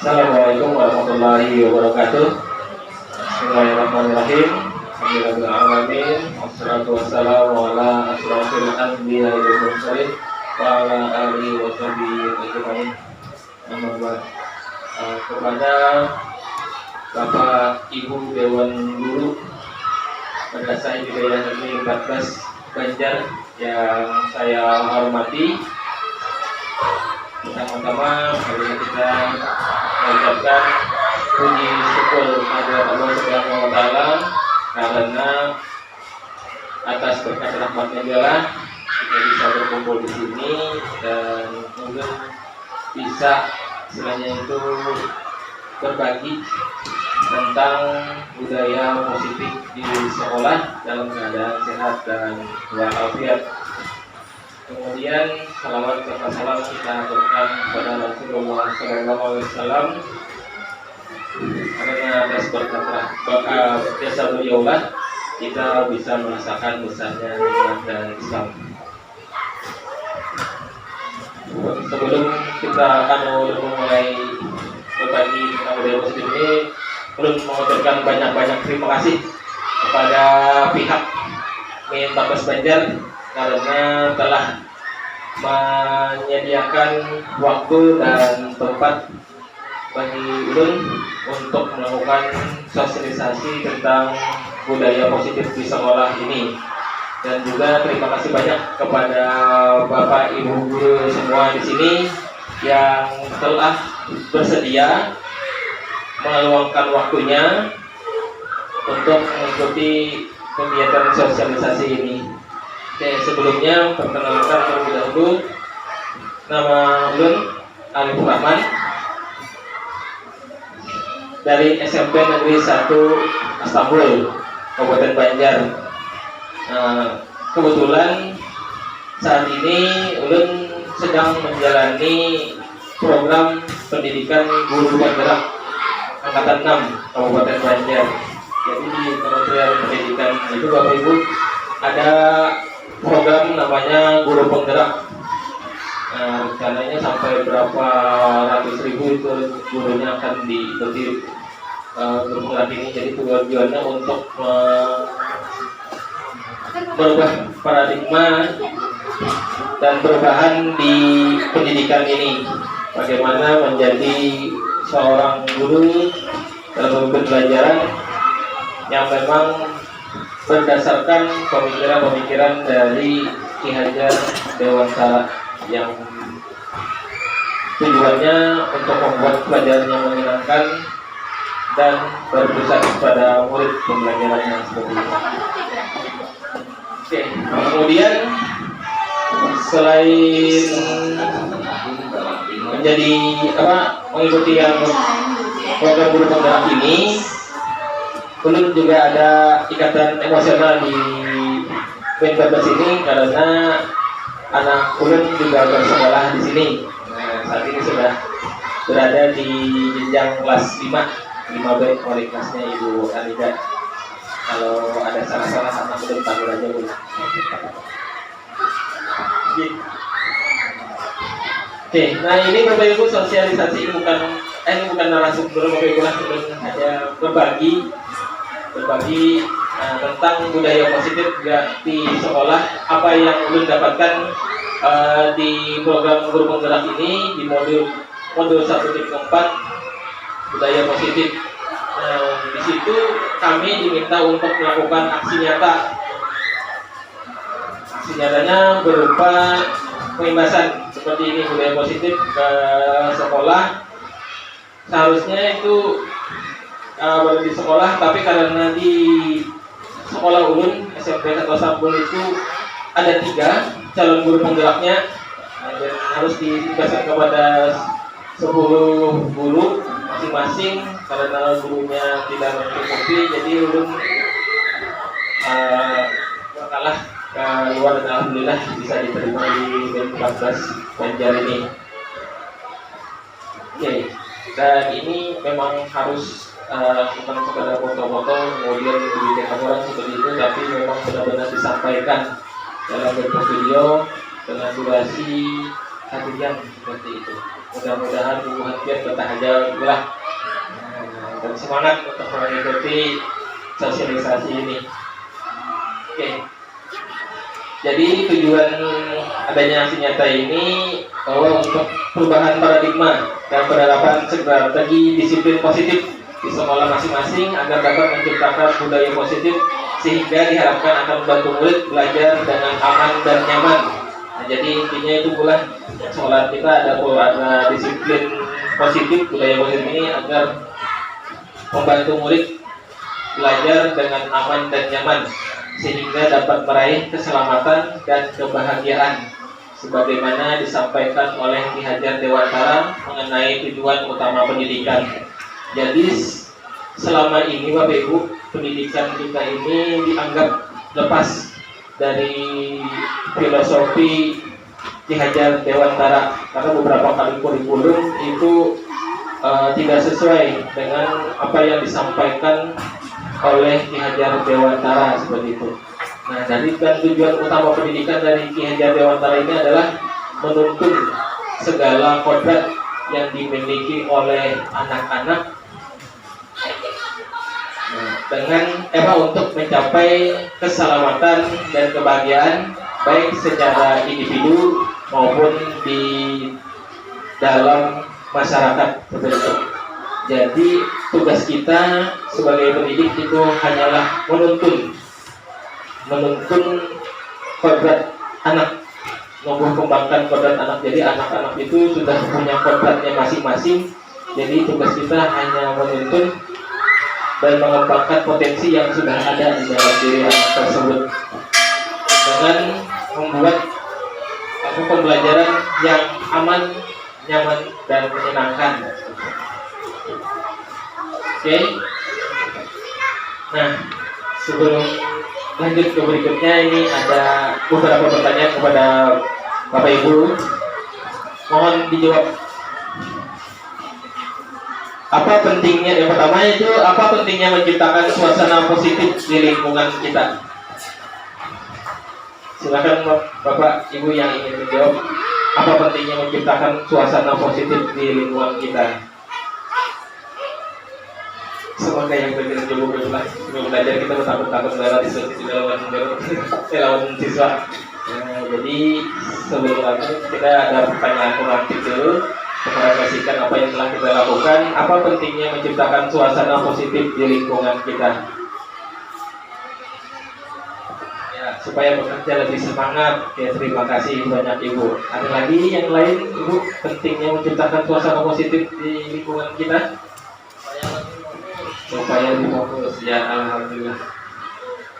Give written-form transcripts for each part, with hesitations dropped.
Assalamualaikum warahmatullahi wabarakatuh. Bismillahirrahmanirrahim. Alhamdulillahirrahmanirrahim. Wassalatu wassalamu ala asrafil anbiya wal mursalin wa ala alihi wa sahbihi ajma'in. Amma ba'd. Kepada Bapak Ibu Dewan Guru Madrasah Hidayah Negeri 14 Banjar yang saya hormati, pertama-tama marilah kita mengucapkan puji syukur kepada Allah Subhanahu wa taala karena atas berkat rahmatnya dialah kita bisa berkumpul di sini dan mungkin bisa istilahnya itu berbagi tentang budaya positif di sekolah dalam keadaan sehat dan walafiat. Kemudian salawat serta salam kita aturkan kepada Rasulullah SAW karena atas berkat jasa beliaulah kita bisa merasakan besarnya nikmat dan Islam. Sebelum kita akan mulai berbagi tentang budaya positif ini, perlu mengucapkan banyak-banyak terima kasih kepada pihak MIN 14 Banjar karena telah menyediakan waktu dan tempat bagi ulun untuk melakukan sosialisasi tentang budaya positif di sekolah ini. Dan juga terima kasih banyak kepada Bapak Ibu guru semua di sini yang telah bersedia meluangkan waktunya untuk mengikuti kegiatan sosialisasi ini. Oke, sebelumnya perkenalkan terlebih dahulu, nama ulun Alif Rahman dari SMP Negeri 1 Istanbul, Kabupaten Banjar. Kebetulan saat ini ulun sedang menjalani program pendidikan guru penggerak angkatan 6 Kabupaten Banjar. Jadi di Kementerian Pendidikan itu Bapak Ibu ada program namanya guru penggerak. Rencananya sampai berapa ratus ribu itu gurunya akan diikuti guru penggerak ini. Jadi tujuannya untuk merubah paradigma dan perubahan di pendidikan ini. Bagaimana menjadi seorang guru dalam pembelajaran yang memang berdasarkan pemikiran-pemikiran dari Ki Hajar Dewantara yang tujuannya untuk membuat pelajaran yang menyenangkan dan berpusat pada murid pembelajarannya seperti itu. Oke, kemudian selain menjadi mengikuti yang program guru penggerak ini, ulun juga ada ikatan emosional di MIN 14 ini karena anak ulun juga bersekolah di sini. Saat ini sudah berada di jenjang kelas 5B oleh kelasnya Ibu Anida. Kalau ada salah-salah anak ulun panggil aja Bu. Oke, nah ini Bapak Ibu sosialisasi bukan narasumber Bapak Ibu lah, hanya berbagi tentang budaya positif di sekolah. Apa yang ulun dapatkan di program guru penggerak ini di modul 1.4 budaya positif. Di situ kami diminta untuk melakukan aksi nyata. Aksi nyatanya berupa pengimbasan seperti ini budaya positif ke sekolah. Seharusnya itu baru di sekolah, tapi karena di sekolah ulun SMP 1 Istanbul itu ada 3 calon guru penggeraknya, dan harus diberikan kepada 10 guru masing-masing karena gurunya tidak mencukupi. Jadi ulun kalah keluar dan alhamdulillah bisa diterima di MIN 14 Banjar ini. Oke, dan ini memang harus bukan sekedar foto-foto kemudian dibikin orang seperti itu, tapi memang benar-benar disampaikan dalam bentuk video dengan durasi 1 jam seperti itu. Mudah-mudahan Ibu Hatian betah aja lah dan semangat untuk mengikuti sosialisasi ini. Oke. Jadi tujuan adanya aksi nyata ini bahwa untuk perubahan paradigma dan penerapan strategi disiplin positif di sekolah masing-masing agar dapat menciptakan budaya positif sehingga diharapkan akan membantu murid belajar dengan aman dan nyaman. Nah, jadi intinya itu pula sekolah kita ada disiplin positif, budaya positif ini agar membantu murid belajar dengan aman dan nyaman sehingga dapat meraih keselamatan dan kebahagiaan sebagaimana disampaikan oleh Ki Hajar Dewantara mengenai tujuan utama pendidikan. Jadi selama ini Bapak Ibu, pendidikan kita ini dianggap lepas dari filosofi Ki Hajar Dewantara karena beberapa kali kurikulum itu tidak sesuai dengan apa yang disampaikan oleh Ki Hajar Dewantara seperti itu. Nah, dari tujuan utama pendidikan dari Ki Hajar Dewantara ini adalah menuntun segala kodrat yang dimiliki oleh anak-anak dengan untuk mencapai keselamatan dan kebahagiaan baik secara individu maupun di dalam masyarakat seperti itu. Jadi tugas kita sebagai pendidik itu hanyalah menuntun kodrat anak, membuat kembangkan kodrat anak. Jadi anak-anak itu sudah punya kodratnya masing-masing. Jadi tugas kita hanya menuntun dan mengembangkan potensi yang sudah ada di dalam diri anak tersebut dengan membuat pembelajaran yang aman, nyaman, dan menyenangkan. Oke. Nah, sebelum lanjut ke berikutnya, ini ada beberapa pertanyaan kepada Bapak Ibu. Mohon dijawab. Apa pentingnya, yang pertama itu apa pentingnya menciptakan suasana positif di lingkungan kita? Silakan Bapak Ibu yang ingin menjawab. Apa pentingnya menciptakan suasana positif di lingkungan kita? Semoga yang belajar jauh berulang sebelum belajar kita bertakut-takut dalam diskusi di lawan siswa. Jadi sebelum lanjut kita ada pertanyaan pemantik dulu. Mengaplikasikan apa yang telah kita lakukan. Apa pentingnya menciptakan suasana positif di lingkungan kita? Ya, supaya bekerja lebih semangat. Ya, terima kasih banyak Ibu. Ada lagi yang lain Ibu, pentingnya menciptakan suasana positif di lingkungan kita? Supaya lebih fokus. Ya, alhamdulillah.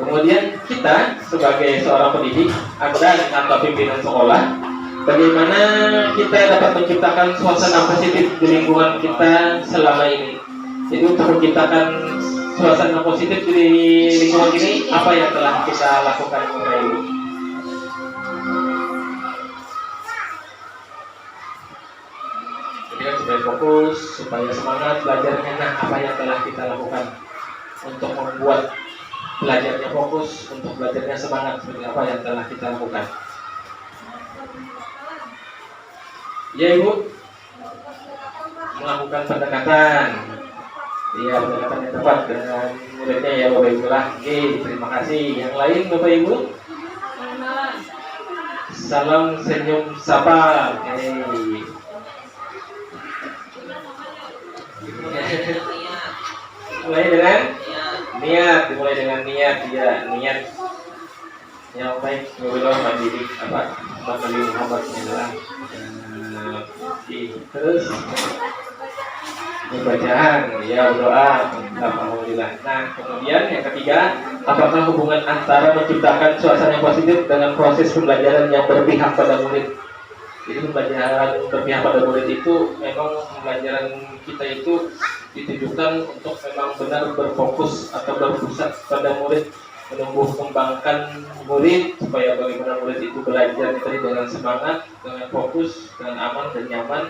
Kemudian kita sebagai seorang pendidik atau pimpinan sekolah, bagaimana kita dapat menciptakan suasana positif di lingkungan kita selama ini? Jadi untuk menciptakan suasana positif di lingkungan ini, apa yang telah kita lakukan Bapak Ibu? Jadi supaya fokus, supaya semangat belajarnya. Nah, apa yang telah kita lakukan untuk membuat belajarnya fokus, untuk belajarnya semangat? Seperti apa yang telah kita lakukan? Ya Ibu, melakukan pendekatan. Iya, pendekatan yang tepat dengan muridnya ya Bapak Ibu lah. Oke, terima kasih. Yang lain Bapak Ibu? Salam senyum sapa. Mulai dengan niat, dimulai dengan niat. Ya, niat yang baik. Wabillahi mandiri apa? Nabi Muhammad adalah terus bacaan, ya doa, alhamdulillah. Nah, kemudian yang ketiga, apakah hubungan antara menciptakan suasana yang positif dengan proses pembelajaran yang berpihak pada murid? Jadi pembelajaran berpihak pada murid itu memang pembelajaran kita itu ditujukan untuk memang benar berfokus atau berpusat pada murid, menumbuh kembangkan murid supaya bagaimana murid itu belajar dengan semangat, dengan fokus, dengan aman dan nyaman,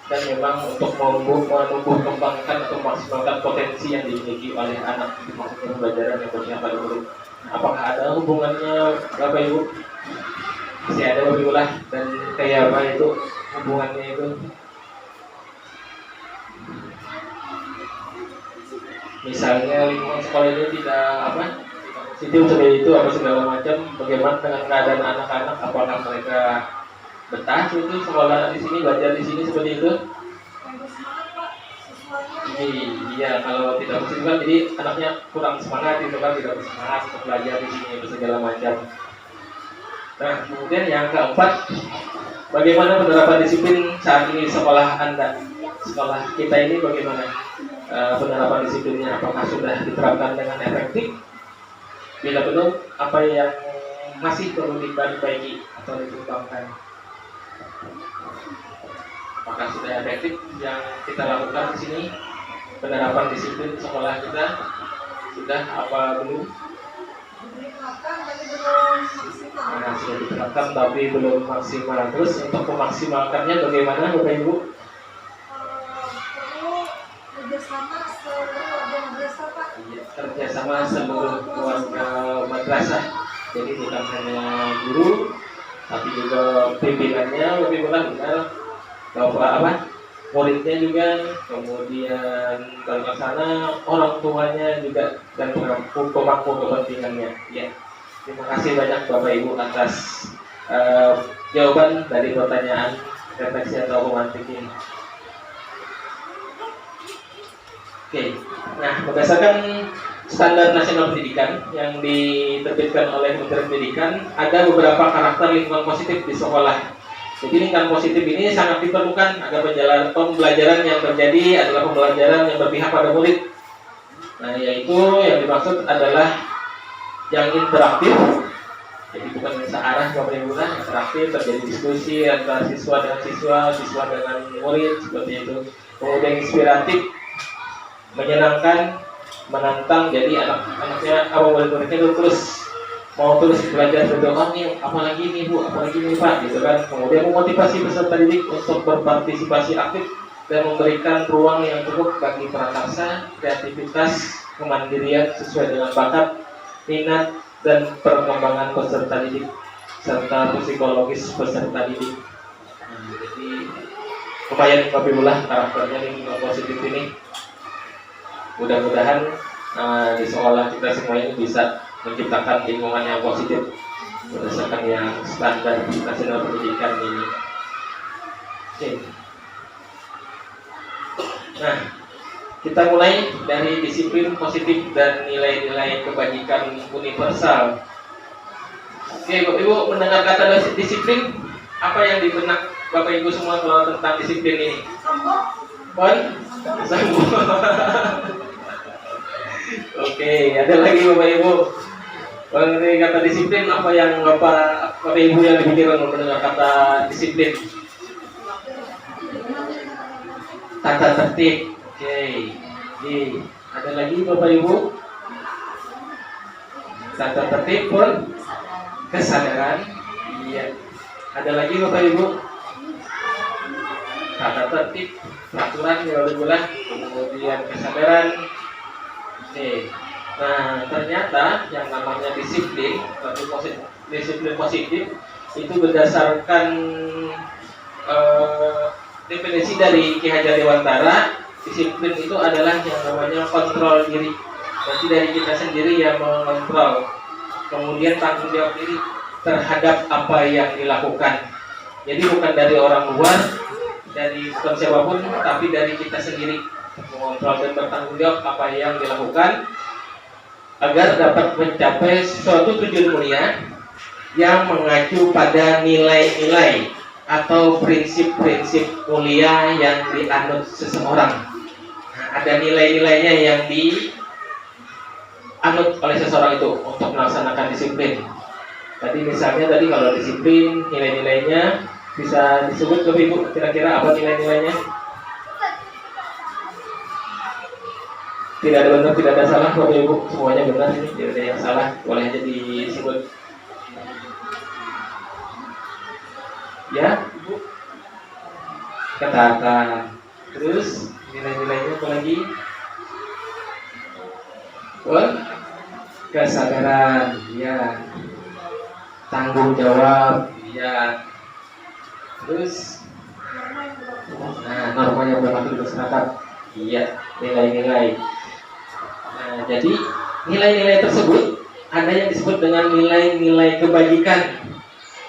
dan memang untuk menumbuh kembangkan atau memaksimalkan potensi yang dimiliki oleh anak. Itu maksudnya pembelajaran yang berpihak pada murid. Apakah ada hubungannya Bapak Ibu? Masih ada Bapak Ibu lah, dan kayak apa itu hubungannya itu? Misalnya lingkungan sekolah ini tidak apa, positif seperti itu apa segala macam. Bagaimana dengan keadaan anak-anak? Apakah mereka betah itu sekolah di sini, belajar di sini seperti itu? Iya, kalau tidak positif kan jadi anaknya kurang semangat itu kan, tidak bersemangat untuk belajar di sini itu segala macam. Nah, kemudian yang keempat, bagaimana penerapan disiplin saat ini sekolah Anda? Sekolah kita ini bagaimana penerapan disiplinnya? Apakah sudah diterapkan dengan efektif? Bila belum, apa yang masih perlu diperbaiki atau dikembangkan? Apakah sudah efektif yang kita lakukan di sini? Penerapan disiplin sekolah kita sudah apa belum? Nah, sudah diterapkan tapi belum maksimal. Terus untuk memaksimalkannya bagaimana, Bapak Ibu? Kerjasama seluruh keluarga madrasah. Jadi bukan hanya guru, tapi juga pimpinannya lebih benar, bapak apa? Muridnya juga, kemudian terlaksana orang tuanya juga dan pemangku kepentingannya. Ya, terima kasih banyak Bapak Ibu atas jawaban dari pertanyaan refleksi atau pemantik ini. Oke, nah berdasarkan standar nasional pendidikan yang diterbitkan oleh Kementerian Pendidikan, ada beberapa karakter lingkungan positif di sekolah. Jadi lingkungan positif ini sangat diperlukan agar pembelajaran yang terjadi adalah pembelajaran yang berpihak pada murid. Nah, yaitu yang dimaksud adalah yang interaktif. Jadi bukan searah Bapak Ibu, interaktif, terjadi diskusi antara siswa dengan siswa, siswa dengan murid seperti itu. Kemudian inspiratif, menyenangkan, menantang. Jadi anak-anaknya murid-muridnya itu terus mau terus belajar berdoa nih, apalagi nih Bu, apalagi nih Pak, gitu kan. Kemudian memotivasi peserta didik untuk berpartisipasi aktif dan memberikan ruang yang cukup bagi prakarsa, kreativitas, kemandirian sesuai dengan bakat, minat, dan perkembangan peserta didik serta psikologis peserta didik. Jadi lumayan Bapak karakternya lingkungan positif ini. Mudah-mudahan di sekolah kita semuanya bisa menciptakan lingkungan yang positif berdasarkan yang standar nasional pendidikan ini. Oke. Nah, kita mulai dari disiplin positif dan nilai-nilai kebajikan universal. Oke, Bapak Ibu mendengar kata disiplin, apa yang di benak Bapak Ibu semua kalau tentang disiplin ini? Sambung. Oke, ada lagi Bapak Ibu. Mengenai kata disiplin, apa yang Bapak Ibu yang dipikirkan mendengar kata disiplin? Tata tertib. Oke. Ada lagi Bapak Ibu? Tata tertib pun kesadaran. Iya. Ada lagi Bapak Ibu? Tata tertib, peraturan yang boleh, kemudian kesadaran. Oke. Nah, ternyata yang namanya disiplin positif itu berdasarkan definisi dari Ki Hajar Dewantara. Disiplin itu adalah yang namanya kontrol diri. Berarti dari kita sendiri yang mengontrol, kemudian tanggung jawab diri terhadap apa yang dilakukan. Jadi bukan dari orang luar, dari bukan siapapun, tapi dari kita sendiri mengontrol dan bertanggung jawab apa yang dilakukan agar dapat mencapai suatu tujuan mulia yang mengacu pada nilai-nilai atau prinsip-prinsip mulia yang dianut seseorang. Nah, ada nilai-nilainya yang dianut oleh seseorang itu untuk melaksanakan disiplin. Tadi misalnya kalau disiplin nilai-nilainya bisa disebut ke Ibu, kira-kira apa nilai-nilainya? Tidak ada benar, tidak ada salah Bapak Ibu, semuanya benar ini, tidak ada yang salah, boleh aja disebut. Ya, Ibu. Katakan. Terus nilai-nilainya apa lagi? Kesadaran, ya. Tanggung jawab, ya. Terus norma yang berlaku di masyarakat, iya. Nilai-nilai. jadi nilai-nilai tersebut ada yang disebut dengan nilai-nilai kebajikan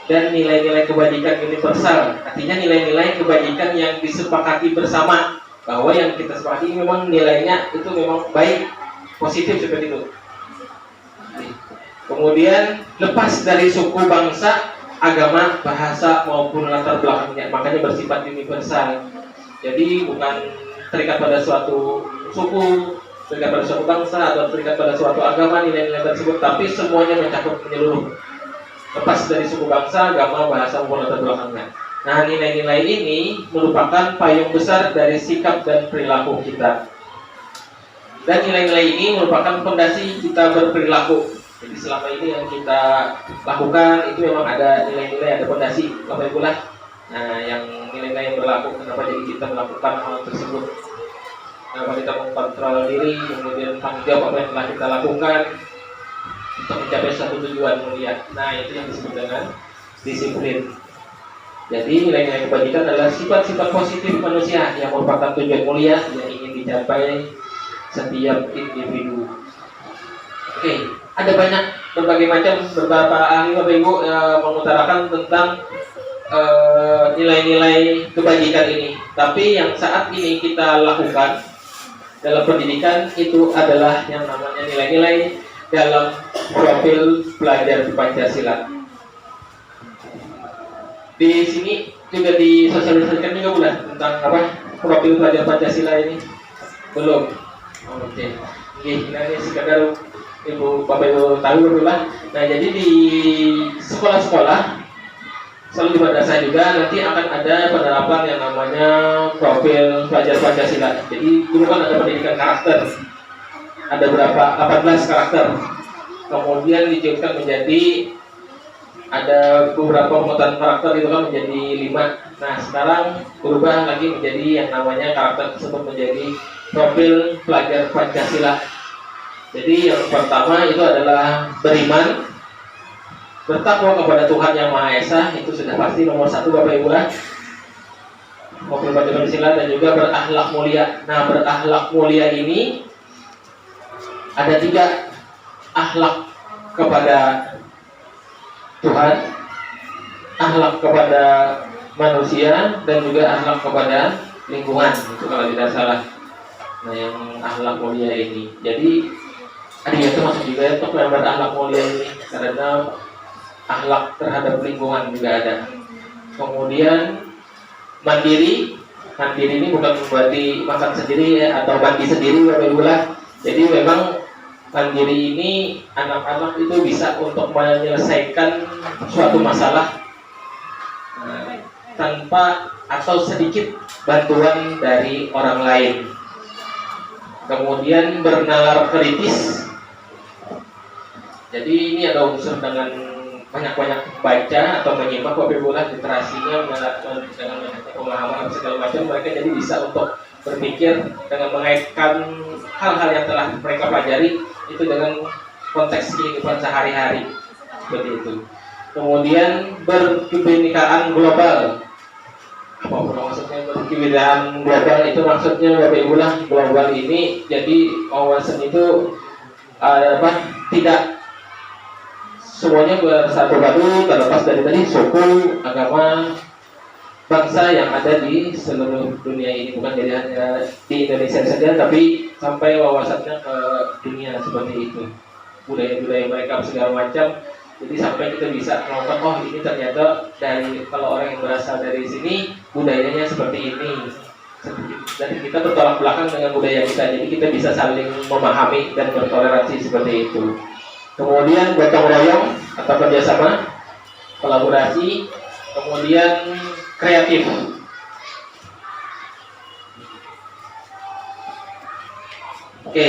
dan nilai-nilai kebajikan universal. Artinya nilai-nilai kebajikan yang disepakati bersama, bahwa yang kita sepakati memang nilainya itu memang baik, positif seperti itu. Kemudian lepas dari suku, bangsa, agama, bahasa maupun latar belakangnya, makanya bersifat universal. Jadi bukan terikat pada suatu suku, terikat pada suatu bangsa, atau terikat pada suatu agama nilai-nilai tersebut, tapi semuanya mencakup menyeluruh. Lepas dari suku, bangsa, agama, bahasa maupun latar belakangnya. Nah, nilai-nilai ini merupakan payung besar dari sikap dan perilaku kita. Dan nilai-nilai ini merupakan fondasi kita berperilaku. Jadi selama ini yang kita lakukan itu memang ada nilai-nilai, ada fondasi, Bapak Ibu lah. Nah, yang nilai-nilai yang berlaku, kenapa jadi kita melakukan hal tersebut? Kenapa kita mengkontrol diri, kemudian tanggung jawab apa yang telah kita lakukan untuk mencapai satu tujuan mulia. Nah, itu yang disebut dengan disiplin. Jadi nilai-nilai kebajikan adalah sifat-sifat positif manusia yang merupakan tujuan mulia yang ingin dicapai setiap individu. Oke, ada banyak berbagai macam beberapa ahli Bapak Ibu mengutarakan tentang nilai-nilai kebajikan ini. Tapi yang saat ini kita lakukan dalam pendidikan itu adalah yang namanya nilai-nilai dalam profil pelajar Pancasila. Di sini juga disosialisasikan juga bukan tentang apa profil pelajar Pancasila ini? Belum. Oke. Ini sekedar Ibu Bapak Ibu tahu lah. Nah, jadi di sekolah-sekolah selalu di madrasah juga nanti akan ada penerapan yang namanya profil pelajar Pancasila. Jadi dulu kan ada pendidikan karakter. Ada berapa? 18 karakter. Kemudian diciptakan menjadi ada beberapa pemetaan karakter itu kan menjadi 5. Nah, sekarang berubah lagi menjadi yang namanya karakter tersebut menjadi profil pelajar Pancasila. Jadi yang pertama itu adalah beriman, bertakwa kepada Tuhan Yang Maha Esa, itu sudah pasti nomor 1 Bapak Ibu lah. Profil pelajar Pancasila, dan juga berakhlak mulia. Nah, berakhlak mulia ini ada 3: akhlak kepada Tuhan, akhlak kepada manusia, dan juga akhlak kepada lingkungan. Itu kalau tidak salah. Nah, yang akhlak mulia ini. Jadi ada yang termasuk juga untuk yang berakhlak mulia ini, karena akhlak terhadap lingkungan juga ada. Kemudian mandiri. Mandiri ini bukan berarti makan sendiri ya, atau mandi sendiri Bapak Ibu lah. Jadi memang mandiri ini anak-anak itu bisa untuk menyelesaikan suatu masalah tanpa atau sedikit bantuan dari orang lain. Kemudian bernalar kritis. Jadi ini ada unsur dengan banyak-banyak baca atau menyimak Bapak Ibu lah, literasinya dengan banyaknya pemahaman segala macam, mereka jadi bisa untuk berpikir dengan mengaitkan hal-hal yang telah mereka pelajari itu dengan konteks kehidupan sehari-hari seperti itu. Kemudian berkebinekaan global. Apa maksudnya berkebinekaan global? Itu maksudnya Bapak Ibu lah, global ini jadi wawasan itu tidak semuanya bersatu padu, terlepas dari tadi suku, agama, bangsa yang ada di seluruh dunia ini, bukan jadi hanya di Indonesia saja, tapi sampai wawasannya ke dunia seperti itu. Budaya-budaya mereka segala macam. Jadi sampai kita bisa melakukan, oh ini ternyata dari kalau orang yang berasal dari sini budayanya seperti ini. Dan kita bertolak belakang dengan budaya kita, jadi kita bisa saling memahami dan bertoleransi seperti itu. Kemudian gotong royong atau kerjasama, kolaborasi, kemudian kreatif. Oke,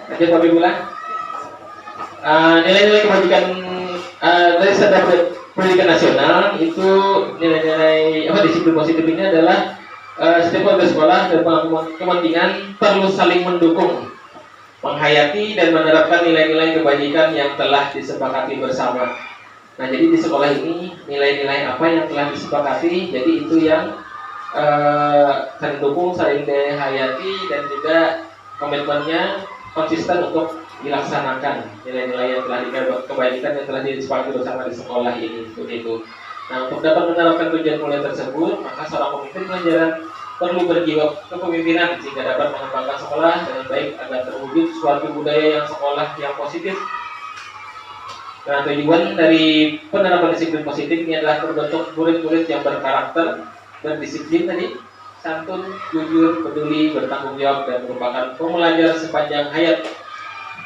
lanjut Bapak Ibu lah. Nilai-nilai kebajikan dari standar pendidikan nasional itu nilai-nilai disiplin positif ini adalah setiap warga sekolah dan kepentingan perlu saling mendukung, menghayati dan menerapkan nilai-nilai kebajikan yang telah disepakati bersama. Nah, jadi di sekolah ini nilai-nilai apa yang telah disepakati, jadi itu yang saling dukung, saling dihayati, dan juga komitmennya konsisten untuk dilaksanakan nilai-nilai yang telah kebaikan yang telah disepakati bersama di sekolah ini, seperti itu. Nah, untuk dapat menerapkan tujuan mulia tersebut, maka seorang pemimpin pelajaran perlu berjiwa kepemimpinan sehingga dapat mengembangkan sekolah dengan baik agar terwujud suatu budaya yang sekolah yang positif. Nah, tujuan dari penerapan disiplin positif ini adalah terbentuk murid-murid yang berkarakter, berdisiplin tadi, santun, jujur, peduli, bertanggung jawab, dan merupakan pembelajar sepanjang hayat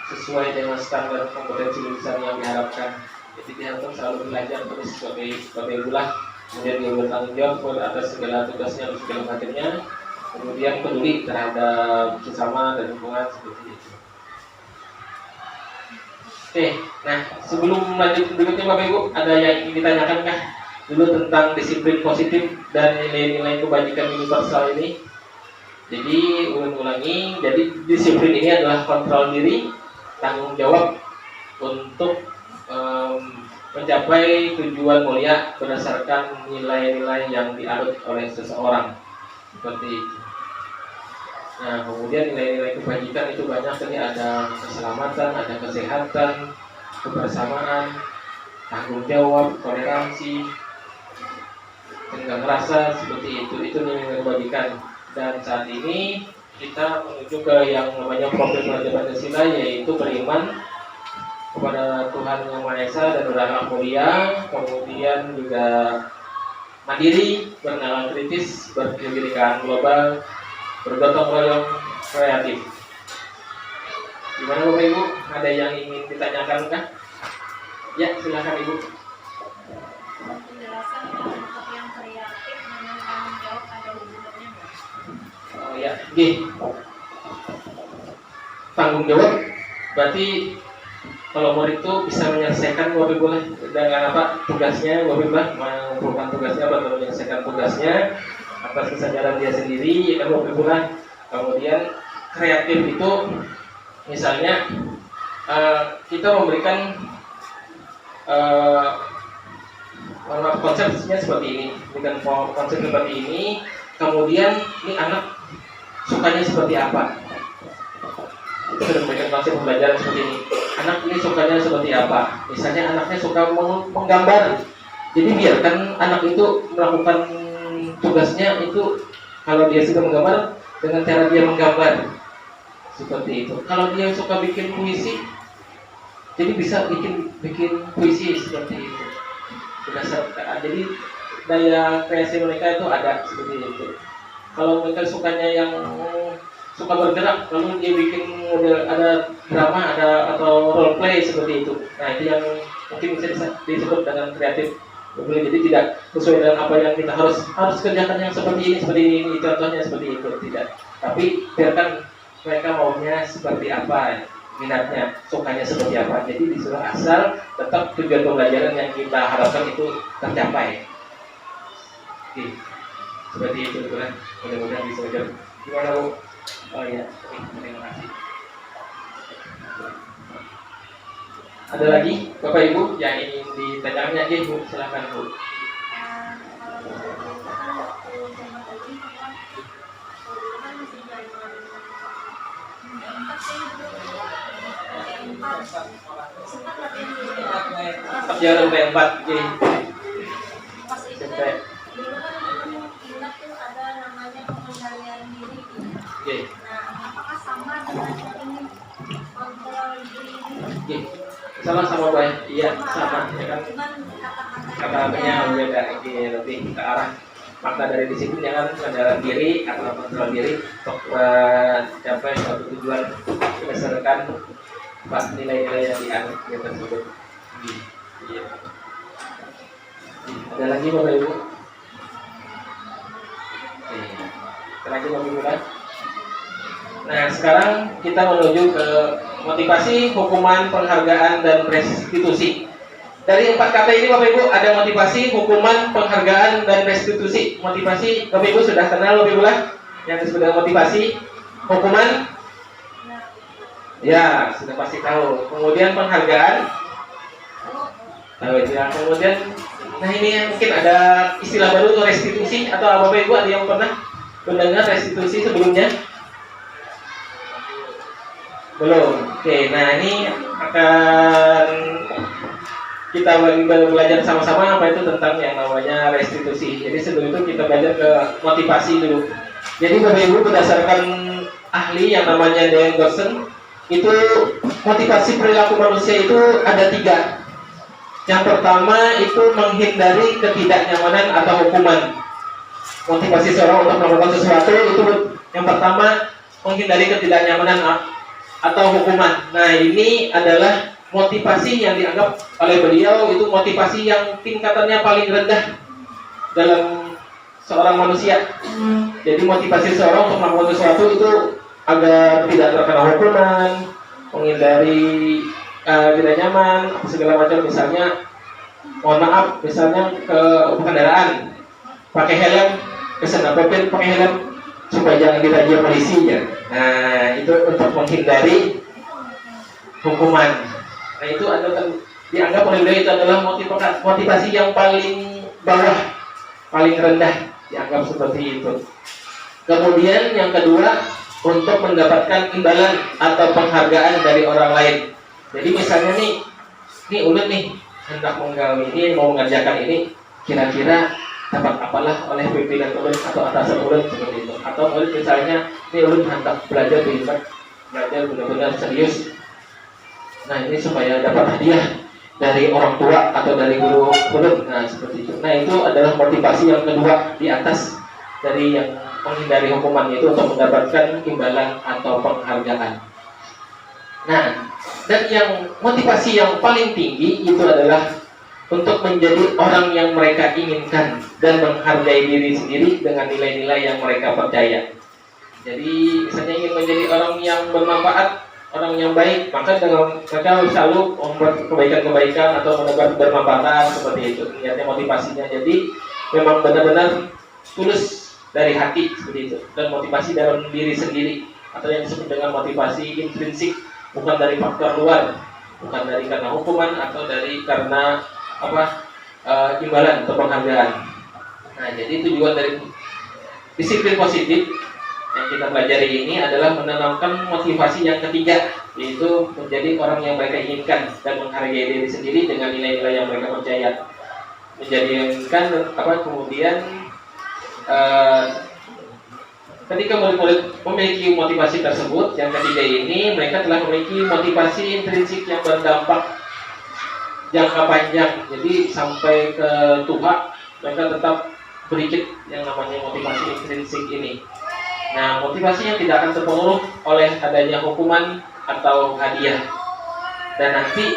sesuai dengan standar kompetensi besar yang diharapkan. Jadi diharapkan selalu belajar terus sebagai bulah, kemudian dia bertanggung jawab atas segala tugasnya dan segala macamnya, kemudian peduli terhadap sesama dan lingkungan seperti itu. Oke, nah sebelum lanjut berikutnya Bapak Ibu, ada yang ingin ditanyakan kah dulu tentang disiplin positif dan nilai-nilai kebajikan universal ini? Jadi ulangi, jadi disiplin ini adalah kontrol diri, tanggung jawab untuk mencapai tujuan mulia berdasarkan nilai-nilai yang dianut oleh seseorang, seperti itu. Nah, kemudian nilai-nilai kebajikan itu banyak, tadi ada keselamatan, ada kesehatan, kebersamaan, tanggung jawab, toleransi, tenggang rasa, seperti itu nilai-nilai kebajikan. Dan saat ini kita menuju ke yang namanya profil pelajar Pancasila, yaitu beriman kepada Tuhan Yang Maha Esa dan berakhlak mulia, kemudian juga mandiri, bernalar kritis, berkebinekaan global, bergotong royong, kreatif. Gimana Bapak Ibu? Ada yang ingin ditanyakan kah? Ya, silakan Ibu. Penjelasan untuk yang kreatif dengan tanggung jawab ada hubungannya nggak? Oh ya, tanggung jawab berarti kalau murid itu bisa menyelesaikan Bapak Ibu dengan apa tugasnya, Bapak Ibu mengumpulkan tugasnya atau menyelesaikan tugasnya atas kesadaran dia sendiri, ya kan Bapak Ibu. Kemudian kreatif itu misalnya kita memberikan konsepnya seperti ini, dengan konsep seperti ini, kemudian ini anak sukanya seperti apa? Kita sudah memberikan konsep pembelajaran seperti ini. Anak ini sukanya seperti apa? Misalnya anaknya suka menggambar, jadi biarkan anak itu melakukan tugasnya itu, kalau dia suka menggambar dengan cara dia menggambar seperti itu. Kalau dia suka bikin puisi, jadi bisa bikin puisi seperti itu. Berdasarkan, jadi daya kreasi mereka itu ada seperti itu. Kalau mereka sukanya yang suka bergerak, lalu dia bikin model, ada drama, ada atau role play seperti itu. Nah, itu yang mungkin bisa disebut dengan kreatif. Jadi tidak sesuai dengan apa yang kita harus kerjakan yang seperti ini, contohnya seperti itu, tidak. Tapi biarkan mereka maunya seperti apa, minatnya, sukanya seperti apa. Jadi disuruh asal tetap tujuan pembelajaran yang kita harapkan itu tercapai. Oke, seperti itu kan. Mudah-mudahan bisa jawab. Gimana Bu? Oh ya, terima kasih. Ada lagi Bapak Ibu yang ingin ditanyakan? Ya Bu, silakan Bu. Jalan B4 Pas itu kan dulu kan ingat tuh ada namanya pengendalian diri. Nah, apakah sama dengan ini kontrol diri ini? Sama baik, iya sama ya kan. Cuman Kata-katanya beda, lebih ke arah makna dari disiplin ya kan, pengendalian diri atau kontrol diri untuk mencapai suatu tujuan berdasarkan nilai-nilai yang dianut tersebut. Iya. Ada lagi Bapak Ibu? Terakhir Bapak Ibu kan? Nah, sekarang kita menuju ke motivasi, hukuman, penghargaan, dan restitusi. Dari 4 kata ini Bapak Ibu ada motivasi, hukuman, penghargaan, dan restitusi. Motivasi Bapak Ibu sudah kenal Bapak Ibu lah yang disebut dengan motivasi. Hukuman? Ya, sudah pasti tahu. Kemudian penghargaan? Tahu ya. Kemudian, nah ini mungkin ada istilah baru untuk restitusi, atau Bapak Ibu ada yang pernah mendengar restitusi sebelumnya? Belum. Oke, nah ini akan kita belajar sama-sama apa itu tentang yang namanya restitusi. Jadi sebelum itu kita belajar ke motivasi dulu. Jadi Bapak Ibu, berdasarkan ahli yang namanya Dan Gosson, itu motivasi perilaku manusia itu ada 3. Yang pertama itu menghindari ketidaknyamanan atau hukuman. Motivasi seorang untuk melakukan sesuatu itu yang pertama menghindari ketidaknyamanan atau hukuman. Nah, ini adalah motivasi yang dianggap oleh beliau itu motivasi yang tingkatannya paling rendah dalam seorang manusia. Jadi motivasi seorang untuk melakukan sesuatu itu agar tidak terkena hukuman, menghindari tidak nyaman, segala macam. Misalnya, mohon maaf, misalnya ke kendaraan pakai helm, kesenapapun pakai helm supaya jangan dirazia polisi ya. Nah, itu untuk menghindari hukuman. Nah, itu adalah dianggap oleh beliau itu adalah motivasi yang paling bawah, paling rendah, dianggap seperti itu. Kemudian yang kedua, untuk mendapatkan imbalan atau penghargaan dari orang lain. Jadi misalnya nih ulun nih hendak menggawe ini, mau mengerjakan ini, kira-kira dapat apalah oleh pimpinan ulun atau atasan ulun seperti itu. Atau ulun misalnya ini ulun hendak belajar benar-benar serius. Nah, ini supaya dapat hadiah dari orang tua atau dari guru ulun. Nah, seperti itu. Nah, itu adalah motivasi yang kedua di atas dari yang menghindari hukuman, itu untuk mendapatkan imbalan atau penghargaan. Nah, dan yang motivasi yang paling tinggi itu adalah untuk menjadi orang yang mereka inginkan dan menghargai diri sendiri dengan nilai-nilai yang mereka percaya. Jadi misalnya ingin menjadi orang yang bermanfaat, orang yang baik, maka dengan mereka harus selalu membuat kebaikan-kebaikan atau menebar bermanfaat seperti itu. Niatnya, motivasinya. Jadi memang benar-benar tulus dari hati seperti itu, dan motivasi dalam diri sendiri atau yang disebut dengan motivasi intrinsik, bukan dari faktor luar, bukan dari karena hukuman atau dari karena imbalan atau penghargaan. Nah, jadi itu juga dari disiplin positif yang kita pelajari ini adalah menanamkan motivasi yang ketiga, yaitu menjadi orang yang mereka inginkan dan menghargai diri sendiri dengan nilai-nilai yang mereka percaya. Menjadikan kemudian ketika murid-murid memiliki motivasi tersebut, yang ketiga ini mereka telah memiliki motivasi intrinsik yang berdampak jangka panjang. Jadi sampai ke tua mereka tetap berikut yang namanya motivasi intrinsik ini. Nah, motivasi yang tidak akan terpengaruh oleh adanya hukuman atau hadiah. Dan nanti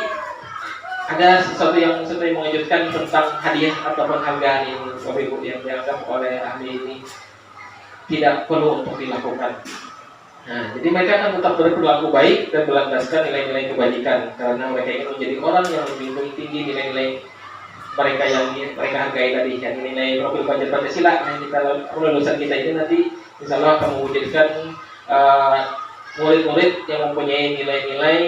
ada sesuatu yang sering mengejutkan tentang hadiah atau penghargaan ini, Bapak Ibu, yang dianggap oleh ahli ini tidak perlu untuk dilakukan. Nah, jadi mereka akan tetap berperilaku baik dan berlandaskan nilai-nilai kebajikan karena mereka ingin menjadi orang yang lebih tinggi nilai-nilai mereka yang mereka hargai tadi, yang nilai profil Pancasila. Nah, kalau lulusan kita ini nanti insya Allah akan mewujudkan murid-murid yang mempunyai nilai-nilai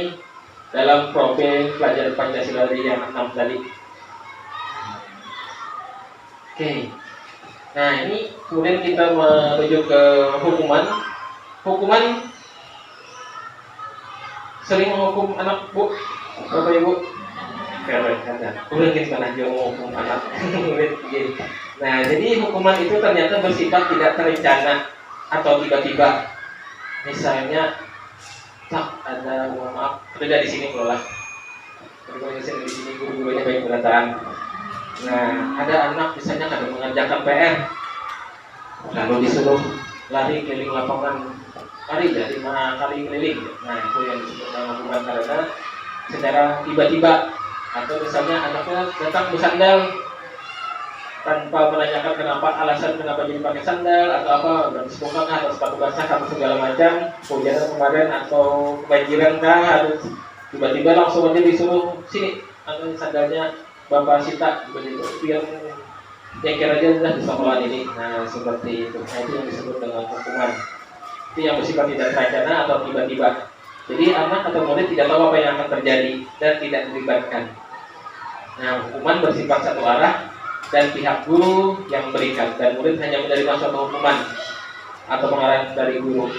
dalam profil pelajaran Pancasila yang 6 tadi. Oke. Nah, ini kemudian kita menuju ke hukuman. Hukuman sering menghukum anak, Bu, Bapak Ibu. Kemudian kita aja menghukum anak. Nah, jadi hukuman itu ternyata bersifat tidak terencana atau tiba-tiba. Misalnya, ada, mohon maaf, kerja di sini kelola. Kerja di sini guru-gurunya baik berataan. Nah, ada anak misalnya kadang mengerjakan PR, lalu disuruh lari keliling lapangan, lari dari 5 kali keliling. Nah, itu yang disebut dengan hukuman karena secara tiba-tiba. Atau misalnya anaknya datang bersandal tanpa menanyakan alasan kenapa jadi pakai sandal atau apa, bersebutkan atau sepatu basah atau segala macam, hujan kemarin atau kebanjiran harus tiba-tiba langsung aja disuruh sini ambil sandalnya Bapak Sita begitu, biar nyengker aja udah di sekolah ini. Nah, seperti itu. Nah, itu yang disebut dengan hukuman. Itu yang bersifat tidak terencana atau tiba-tiba. Jadi anak atau murid tidak tahu apa yang akan terjadi dan tidak dilibatkan. Nah, hukuman bersifat satu arah dan pihak guru yang memberikan, dan murid hanya menerima suatu hukuman atau pengarahan dari guru.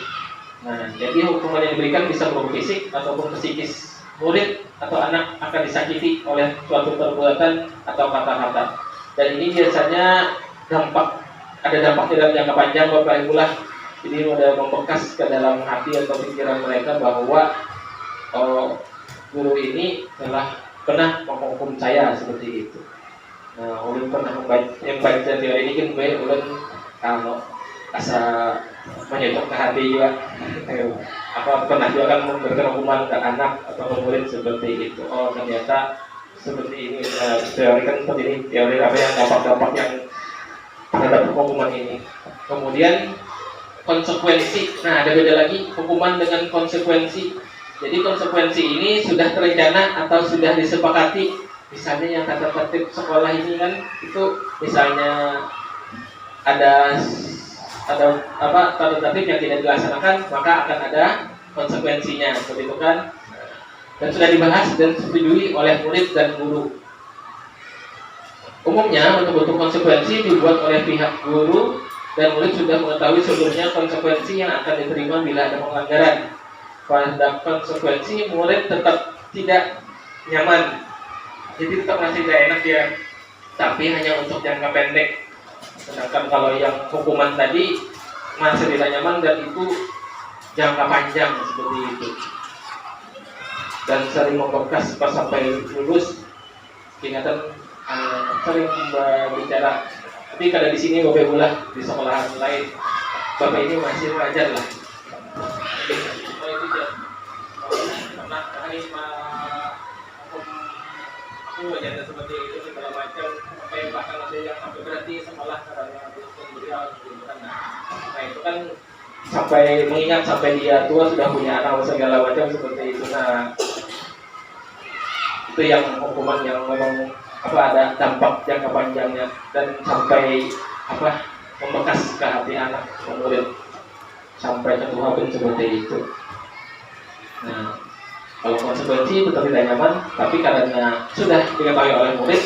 Nah, jadi hukuman yang diberikan bisa berupa fisik ataupun psikis. Murid atau anak akan disakiti oleh suatu perbuatan atau kata-kata. Dan ini biasanya ada dampak dalam jangka panjang Bapak Ibu lah. Jadi udah membekas ke dalam hati atau pikiran mereka bahwa guru ini telah pernah menghukum saya seperti itu. Nah, ulun pernah membaca teori ini kan ulun kalau asa menyocok ke hati juga. Apa pernah juga kan memberikan hukuman ke anak atau murid seperti itu. Oh, ternyata seperti ini. Teori kan seperti ini, teori apa yang dampak-dampak yang terhadap hukuman ini. Kemudian konsekuensi. Nah, ada beda lagi hukuman dengan konsekuensi. Jadi konsekuensi ini sudah terencana atau sudah disepakati. Misalnya yang tata tertib sekolah ini kan itu misalnya ada tata tertib yang tidak dilaksanakan, maka akan ada konsekuensinya, seperti itu kan. Dan sudah dibahas dan disetujui oleh murid dan guru. Umumnya bentuk-bentuk konsekuensi dibuat oleh pihak guru dan murid sudah mengetahui sebelumnya konsekuensi yang akan diterima bila ada pelanggaran. Pada konsekuensi murid tetap tidak nyaman, jadi tetap masih tidak enak ya, tapi hanya untuk jangka pendek. Sedangkan kalau yang hukuman tadi masih tidak nyaman dan itu jangka panjang seperti itu, dan sering membekas pas sampai lulus. Ingatan sering berbicara, tapi kalau di sini Bapak Ibu lah, di sekolahan lain Bapak ini masih wajar lah. Pernah aku wajar seperti itu segala macam, sampai bahkan ada yang sampai berhenti sekolah karena beliau gitu kan. Nah itu kan sampai mengingat sampai dia tua sudah punya anak segala macam seperti itu. Nah itu yang hukuman yang memang ada dampak jangka panjangnya dan sampai membekas ke hati anak murid sampai ke Tuhan pun seperti itu. Nah, kalau konsekuensi tetap tidak nyaman, tapi karena sudah diketahui oleh murid,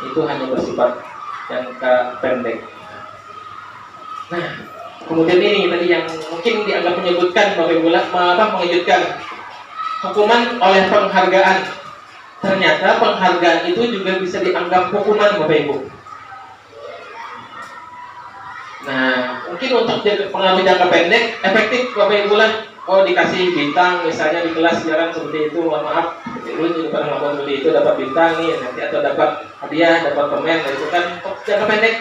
itu hanya bersifat jangka pendek. Nah, kemudian ini tadi yang mungkin dianggap menyebutkan mengejutkan, hukuman oleh penghargaan. Ternyata penghargaan itu juga bisa dianggap hukuman, Bapak Ibu. Nah, mungkin untuk pengambil jangka pendek efektif, Bapak Ibu lah. Oh, dikasih bintang misalnya di kelas sekarang seperti itu, mohon maaf, dulu juga pernah melakukan seperti itu, dapat bintang nih nanti, atau dapat hadiah, dapat permen. Nah, itu kan untuk jangka pendek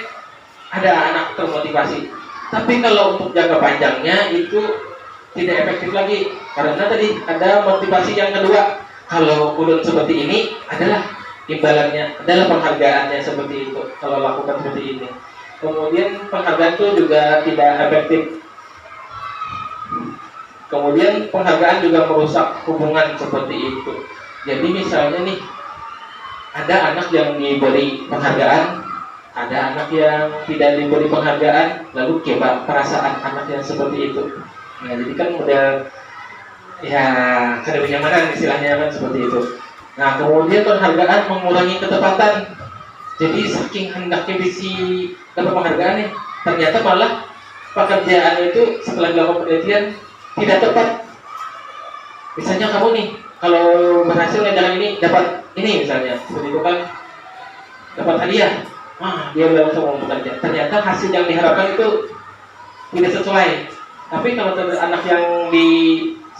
ada anak termotivasi. Tapi kalau untuk jangka panjangnya itu tidak efektif lagi, karena tadi ada motivasi yang kedua. Kalau ulun seperti ini adalah imbalannya, adalah penghargaannya seperti itu. Kalau lakukan seperti ini, kemudian penghargaan itu juga tidak efektif. Kemudian penghargaan juga merusak hubungan seperti itu. Jadi misalnya nih, ada anak yang diberi penghargaan, ada anak yang tidak diberi penghargaan, lalu coba perasaan anak yang seperti itu. Nah, jadi kan model ya kada kenyamanan istilahnya kan seperti itu. Nah, kemudian penghargaan mengurangi ketepatan. Jadi saking hendaknya bisa dapat penghargaan nih, ternyata malah pekerjaan itu setelah dilakukan penelitian tidak tepat. Misalnya kamu nih, kalau berhasil ngerjakan ini dapat ini misalnya, seperti itu kan, dapat hadiah. Dia udah langsung mau bekerja. Ternyata hasil yang diharapkan itu tidak sesuai. Tapi kalau ada anak yang di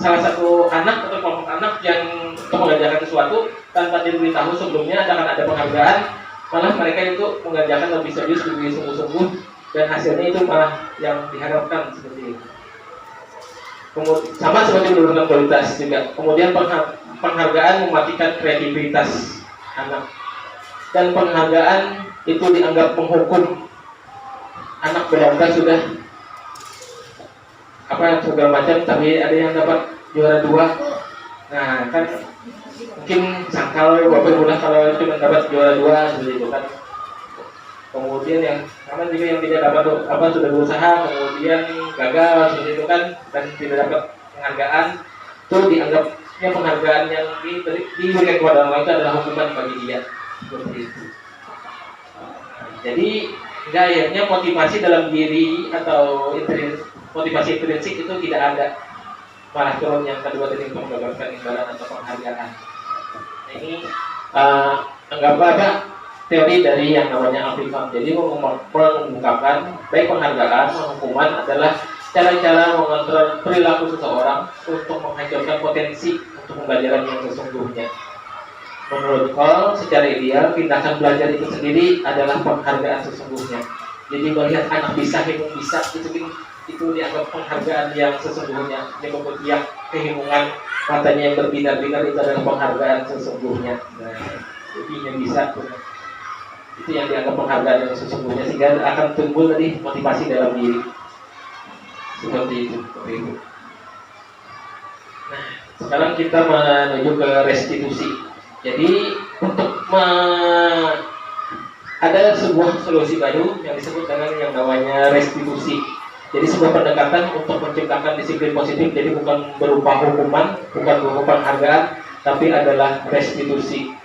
salah satu anak atau kelompok anak yang mengerjakan sesuatu tanpa diberitahu sebelumnya akan ada penghargaan, malah mereka itu mengerjakan lebih serius, lebih sungguh-sungguh, dan hasilnya itu malah yang diharapkan seperti itu. Kemudian, sama seperti menurunkan kualitas juga. Kemudian penghargaan mematikan kreativitas anak, dan penghargaan itu dianggap menghukum anak. Benar-benar sudah segala macam, tapi ada yang dapat juara 2. Nah kan mungkin sangkal Bapak Ibu kalau cuma dapat juara 2 seperti itu kan. Kemudian yang sama juga yang tidak dapat sudah berusaha kemudian gagal seperti itu kan, dan tidak dapat penghargaan, itu dianggapnya penghargaan yang diberikan kepada orang lain itu adalah hukuman bagi dia seperti itu. Jadi akhirnya motivasi dalam diri atau motivasi intrinsik itu tidak ada. Marathon yang kedua tadi untuk mendapatkan imbalan atau penghargaan. Nah, ini anggap ada teori dari yang namanya Alfie. Jadi mengungkapkan baik penghargaan maupun hukuman adalah cara-cara mengontrol perilaku seseorang untuk menghancurkan potensi untuk pembelajaran yang sesungguhnya. Menurut Cole, secara ideal tindakan belajar itu sendiri adalah penghargaan sesungguhnya. Jadi melihat anak bisa, himung bisa, itu dianggap penghargaan yang sesungguhnya. Dia kemudian kehimungan matanya yang berbinar-binar itu adalah penghargaan sesungguhnya. Nah, lebihnya bisa, itu yang dianggap penghargaan yang sesungguhnya, sehingga akan tumbuh tadi motivasi dalam diri. Seperti itu. Nah, sekarang kita menuju ke restitusi. Jadi untuk ada sebuah solusi baru yang disebut dengan yang namanya restitusi. Jadi sebuah pendekatan untuk menciptakan disiplin positif. Jadi bukan berupa hukuman, bukan berupa penghargaan, tapi adalah restitusi.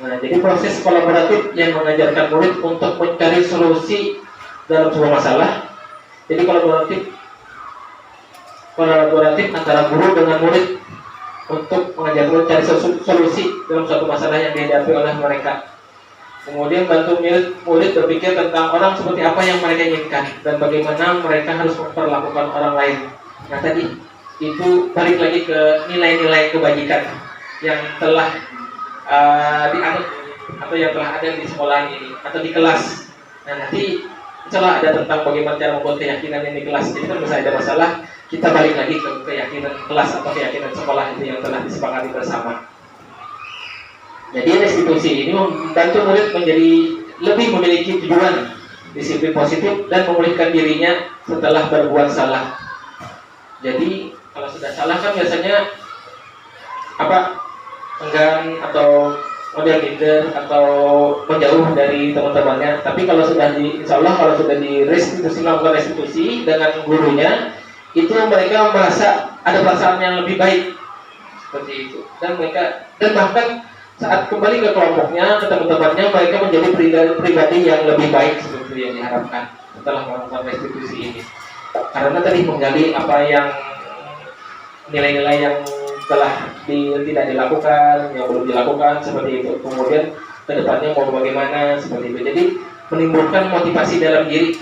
Nah, jadi proses kolaboratif yang mengajarkan murid untuk mencari solusi dalam sebuah masalah. Jadi kolaboratif antara guru dengan murid untuk mengajar murid cari solusi dalam suatu masalah yang dihadapi oleh mereka. Kemudian bantu murid berpikir tentang orang seperti apa yang mereka inginkan dan bagaimana mereka harus memperlakukan orang lain. Nah, tadi itu balik lagi ke nilai-nilai kebajikan yang telah dianut atau yang telah ada di sekolah ini atau di kelas. Nah, nanti insyaallah ada tentang bagaimana cara membuat keyakinan yang di kelas. Jadi kalau misalnya ada masalah, kita balik lagi ke keyakinan kelas atau keyakinan sekolah itu yang telah disepakati bersama. Jadi restitusi ini membantu murid menjadi lebih memiliki tujuan, disiplin positif, dan memulihkan dirinya setelah berbuat salah. Jadi kalau sudah salah kan biasanya enggan atau model minder atau menjauh dari teman-temannya. Tapi kalau sudah insya Allah kalau sudah melakukan restitusi dengan gurunya, itu mereka merasa ada perasaan yang lebih baik seperti itu, dan bahkan saat kembali ke kelompoknya, ke teman-temannya, mereka menjadi pribadi yang lebih baik seperti yang diharapkan setelah melakukan restitusi ini. Karena tadi menggali apa yang nilai-nilai yang telah tidak dilakukan, yang belum dilakukan seperti itu. Kemudian kedepannya mau bagaimana seperti itu. Jadi menimbulkan motivasi dalam diri.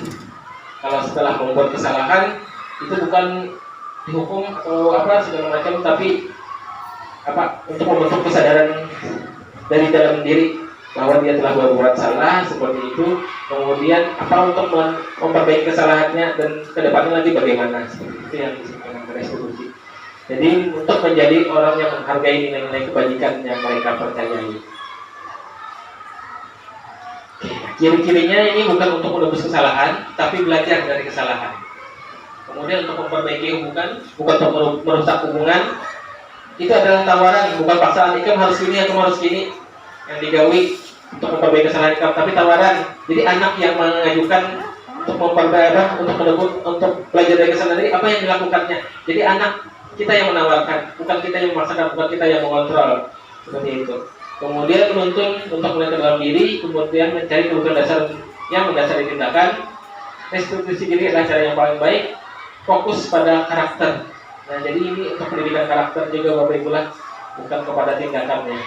Kalau setelah membuat kesalahan itu bukan dihukum atau segala macam, tapi untuk membentuk kesadaran dari dalam diri bahwa dia telah berbuat salah seperti itu. Kemudian untuk memperbaiki kesalahannya dan kedepannya lagi bagaimana, seperti itu yang disebut dengan restitusi. Jadi untuk menjadi orang yang menghargai nilai-nilai kebajikan yang mereka percayai. Ciri-cirinya ini bukan untuk menebus kesalahan, tapi belajar dari kesalahan. Kemudian untuk memperbaiki hubungan, bukan untuk merusak hubungan. Itu adalah tawaran, bukan paksaan. Ikam harus gini, aku harus gini yang digawi untuk memperbaiki kesalahan Ikam, tapi tawaran. Jadi anak yang mengajukan untuk memperbaiki, untuk belajar dari kesalahan ini, apa yang dilakukannya. Jadi anak kita yang menawarkan, bukan kita yang memaksakan, bukan kita yang mengontrol, seperti itu. Kemudian menuntun untuk melihat ke dalam diri, kemudian mencari kebutuhan dasar yang mendasari tindakan. Restitusi diri adalah cara yang paling baik. Fokus pada karakter. Nah, jadi ini untuk pendidikan karakter juga Bapak Ibu lah, bukan kepada tindakannya.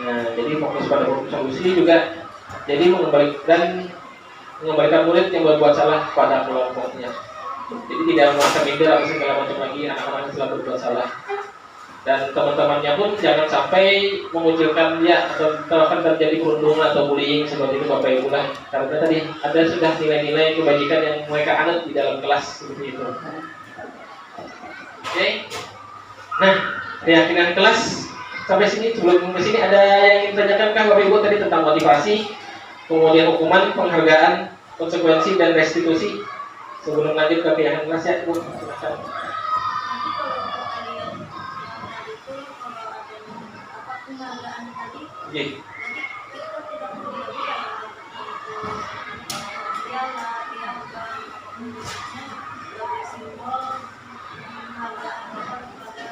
Nah, jadi fokus pada solusi juga. Jadi mengembalikan murid yang berbuat salah pada kelompoknya. Jadi tidak merasa minder atau segala macam lagi anak-anak setelah berbuat salah. Dan teman-temannya pun jangan sampai mengucilkan dia atau akan terjadi perundungan atau bullying seperti itu Bapak Ibu lah. Karena tadi ada sudah nilai-nilai kebajikan yang mereka anut di dalam kelas seperti itu. Oke. Nah, keyakinan kelas sampai sini. Sebelum ke sini ada yang ingin ditanyakan Bapak Ibu tadi tentang motivasi, kemudian hukuman, penghargaan, konsekuensi dan restitusi. Sebelum lanjut ke keyakinan kelas ya, Bu, silakan. Penghargaan tadi, Jadi kita tidak perlu piala, sebagai simbol penghargaan kepada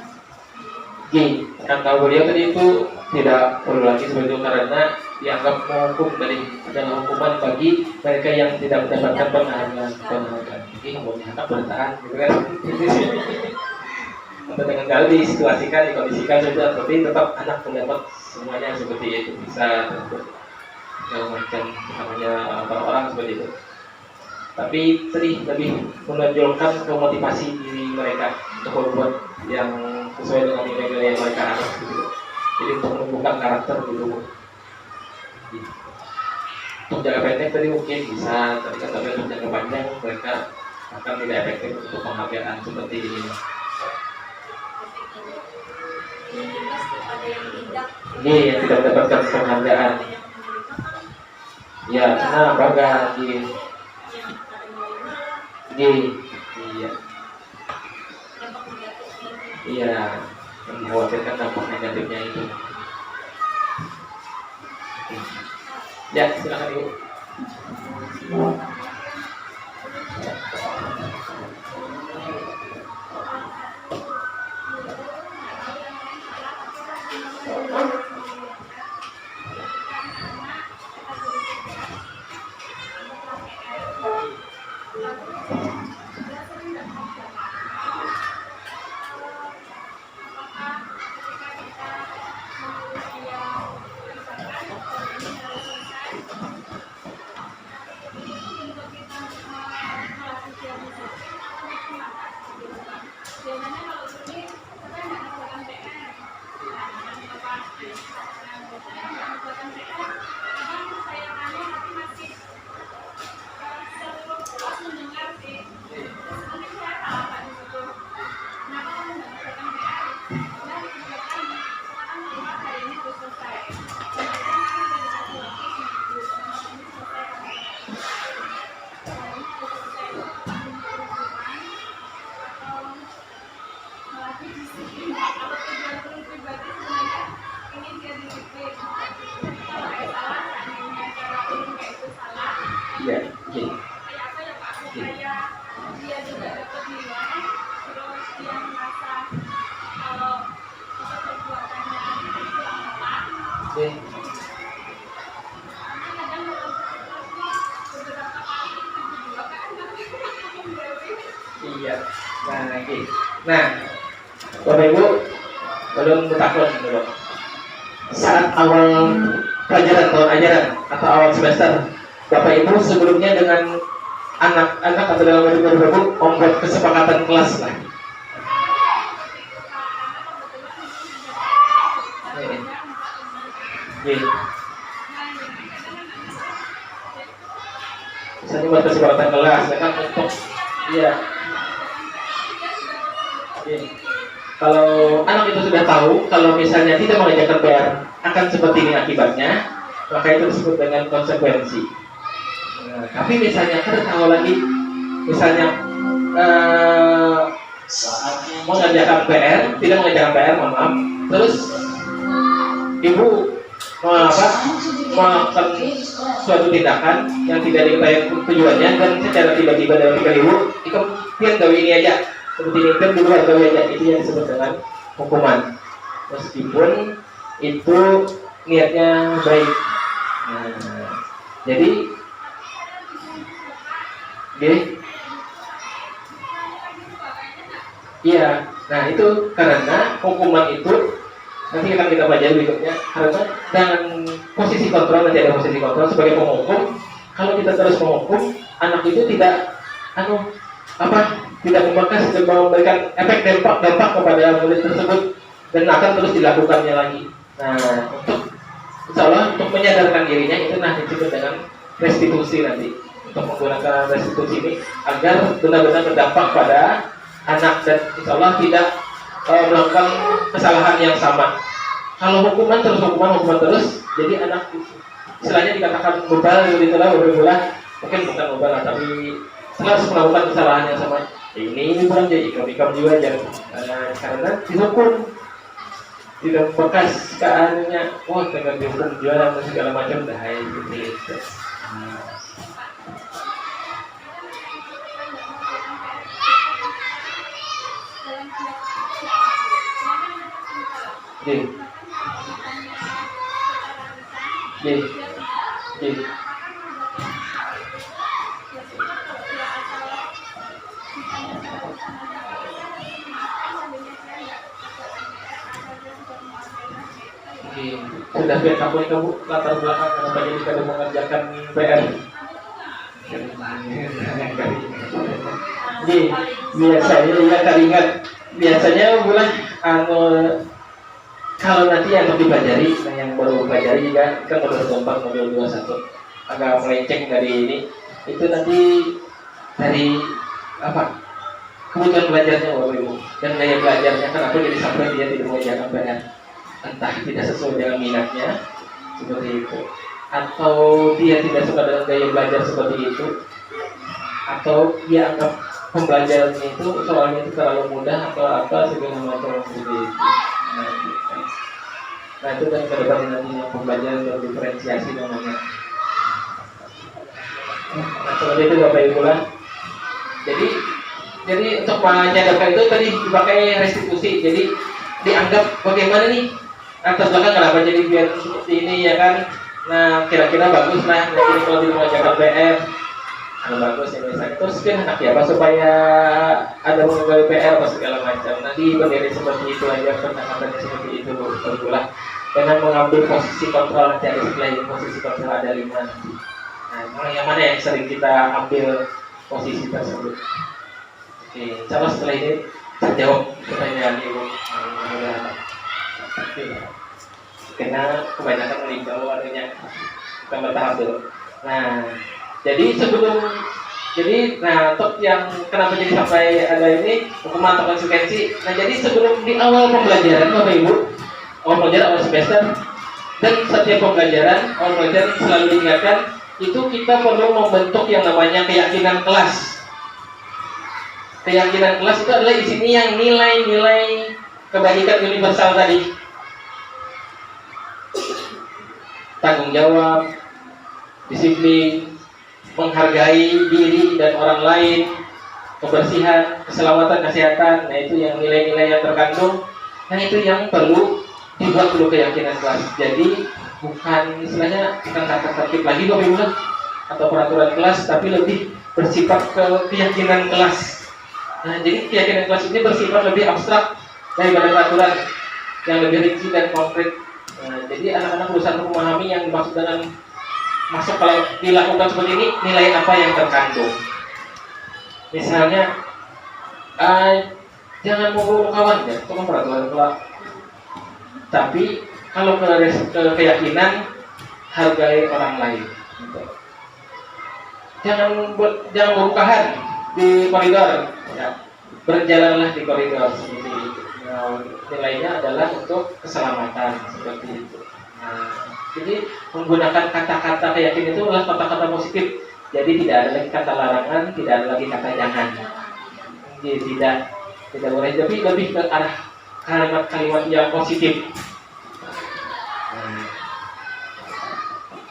kata beliau tadi itu tidak perlu lagi seperti itu karena dianggap menghukum dari adalah hukuman bagi mereka yang tidak mendapatkan penghargaan. Jadi mau dianggap bertahan, gitu kan? atau dengan kalau disituasikan, dikondisikan sudah seperti tetap anak mendapat semuanya seperti itu, bisa segala macam namanya orang-orang seperti itu. Tapi tadi lebih menonjolkan ke motivasi diri mereka untuk berbuat yang sesuai dengan nilai-nilai yang mereka harus gitu. Jadi untuk menumbuhkan karakter gitu. Untuk jangka pendek tadi mungkin bisa, tapi kan untuk jangka panjang mereka akan tidak efektif untuk penghargaan seperti ini. Ini yang tidak mendapatkan penghargaan. Ya, nah bangga di. Iya. Iya, mengkhawatirkan dampak negatifnya itu. Ya, silakan Ibu. Iya. Nah, Bapak Ibu belum bertakun dulu. Saat awal pelajaran tahun ajaran atau awal semester, Bapak Ibu sebelumnya dengan anak-anak atau dalam hidup Bapak Ibu membuat kesepakatan kelas lah. Misalnya buat kesepakatan kelas, ya kan untuk kalau anak itu sudah tahu kalau misalnya tidak mengerjakan PR akan seperti ini akibatnya, maka itu disebut dengan konsekuensi. Nah, tapi misalnya kita tahu lagi, misalnya mengerjakan PR, tidak mengerjakan PR, mohon maaf, terus ibu melakukan suatu tindakan yang tidak diketahui tujuannya dan secara tiba-tiba dalam pikiran ibu, kemudian gawe ini aja, seperti ini kan di luar gawe aja, itu yang disebut dengan hukuman, meskipun itu niatnya baik. Nah, jadi iya, nah itu karena hukuman itu nanti akan kita pelajari berikutnya, karena dengan posisi kontrol, nanti ada posisi kontrol sebagai penghukum. Kalau kita terus menghukum, anak itu tidak tidak memberikan efek dampak kepada murid tersebut dan akan terus dilakukannya lagi. Nah, insya Allah untuk menyadarkan dirinya itu disebut dengan restitusi nanti, untuk menggunakan restitusi ini agar benar-benar berdampak pada anak dan insya Allah tidak melakukan kesalahan yang sama. Kalau hukuman terus, jadi anak istilahnya dikatakan bebal, mungkin bukan bebal, tapi harus melakukan kesalahan yang sama. Ini bukan jadi ikam juga aja, karena dihukum tidak bekas keanunya, dengan dihukum juara dan segala macam dah gitu. Sudah biar kamu latar belakang kenapa jadi kada mengerjakan PR. Jadi biasanya ya teringat biasanya bulan kalau nanti yang lebih dipelajari, nah yang baru pelajari kan baru gampang modul 21 agak melenceng dari ini itu nanti dari apa kebutuhan belajarnya Bapak Ibu dan gaya belajarnya kenapa jadi sampai dia tidak mengerjakan PR, entah tidak sesuai dengan minatnya seperti itu, atau dia tidak suka dengan gaya belajar seperti itu, atau dia anggap pembelajarannya itu soalnya itu terlalu mudah atau apa segala macam seperti itu. Nah itu kan kedepan nanti yang pembelajaran berdiferensiasi namanya. Nah seperti itu Bapak Ibu lah. Jadi untuk menyadarkan itu tadi dipakai restitusi. Jadi dianggap bagaimana nih atas belakang kenapa jadi biar seperti ini ya kan. Nah kira-kira bagus lah. Jadi kalau di mengerjakan PR bagus ya misalnya. Terus kan anak ya apa supaya ada menggawe PR atau segala macam. Nanti berdiri seperti itu aja pendekatannya seperti itu lah. Dengan mengambil posisi kontrol nanti ada sebelah posisi kontrol ada 5 nanti. Nah yang mana yang sering kita ambil posisi tersebut. Oke, coba setelah ini saya jawab pertanyaan Ibu. Karena kebanyakan meninggal warnanya kita bertahap dulu. Nah, untuk yang kenapa jadi sampai ada ini hukuman atau konsekuensi. Nah, jadi sebelum di awal pembelajaran Bapak Ibu, awal semester dan setiap pembelajaran awal pembelajaran selalu diingatkan itu kita perlu membentuk yang namanya keyakinan kelas. Keyakinan kelas itu adalah isinya yang nilai-nilai kebaikan universal tadi. Tanggung jawab, disiplin, menghargai diri dan orang lain, kebersihan, keselamatan, kesehatan. Nah itu yang nilai-nilai yang terkandung. Nah itu yang perlu dibuat dulu keyakinan kelas. Jadi bukan istilahnya bukan kata tertib lagi Bapak Ibu atau peraturan kelas, tapi lebih bersifat keyakinan kelas. Nah, jadi keyakinan kelas ini bersifat lebih abstrak daripada peraturan yang lebih rinci dan konkret. Nah, jadi anak-anak berusaha untuk memahami yang dimaksud dengan masuk kalau dilakukan seperti ini, nilai apa yang terkandung. Misalnya, jangan membunuh kawan ya, itu kan peraturan kelas. Tapi kalau ke keyakinan, hargai orang lain. Jangan bukahan di koridor. Ya, berjalanlah di koridor seperti itu. Nah, nilainya adalah untuk keselamatan seperti itu. Nah, jadi menggunakan kata-kata keyakinan itu adalah kata-kata positif. Jadi tidak ada lagi kata larangan, tidak ada lagi kata jangan. Jadi tidak boleh, tapi lebih ke arah kalimat-kalimat yang positif.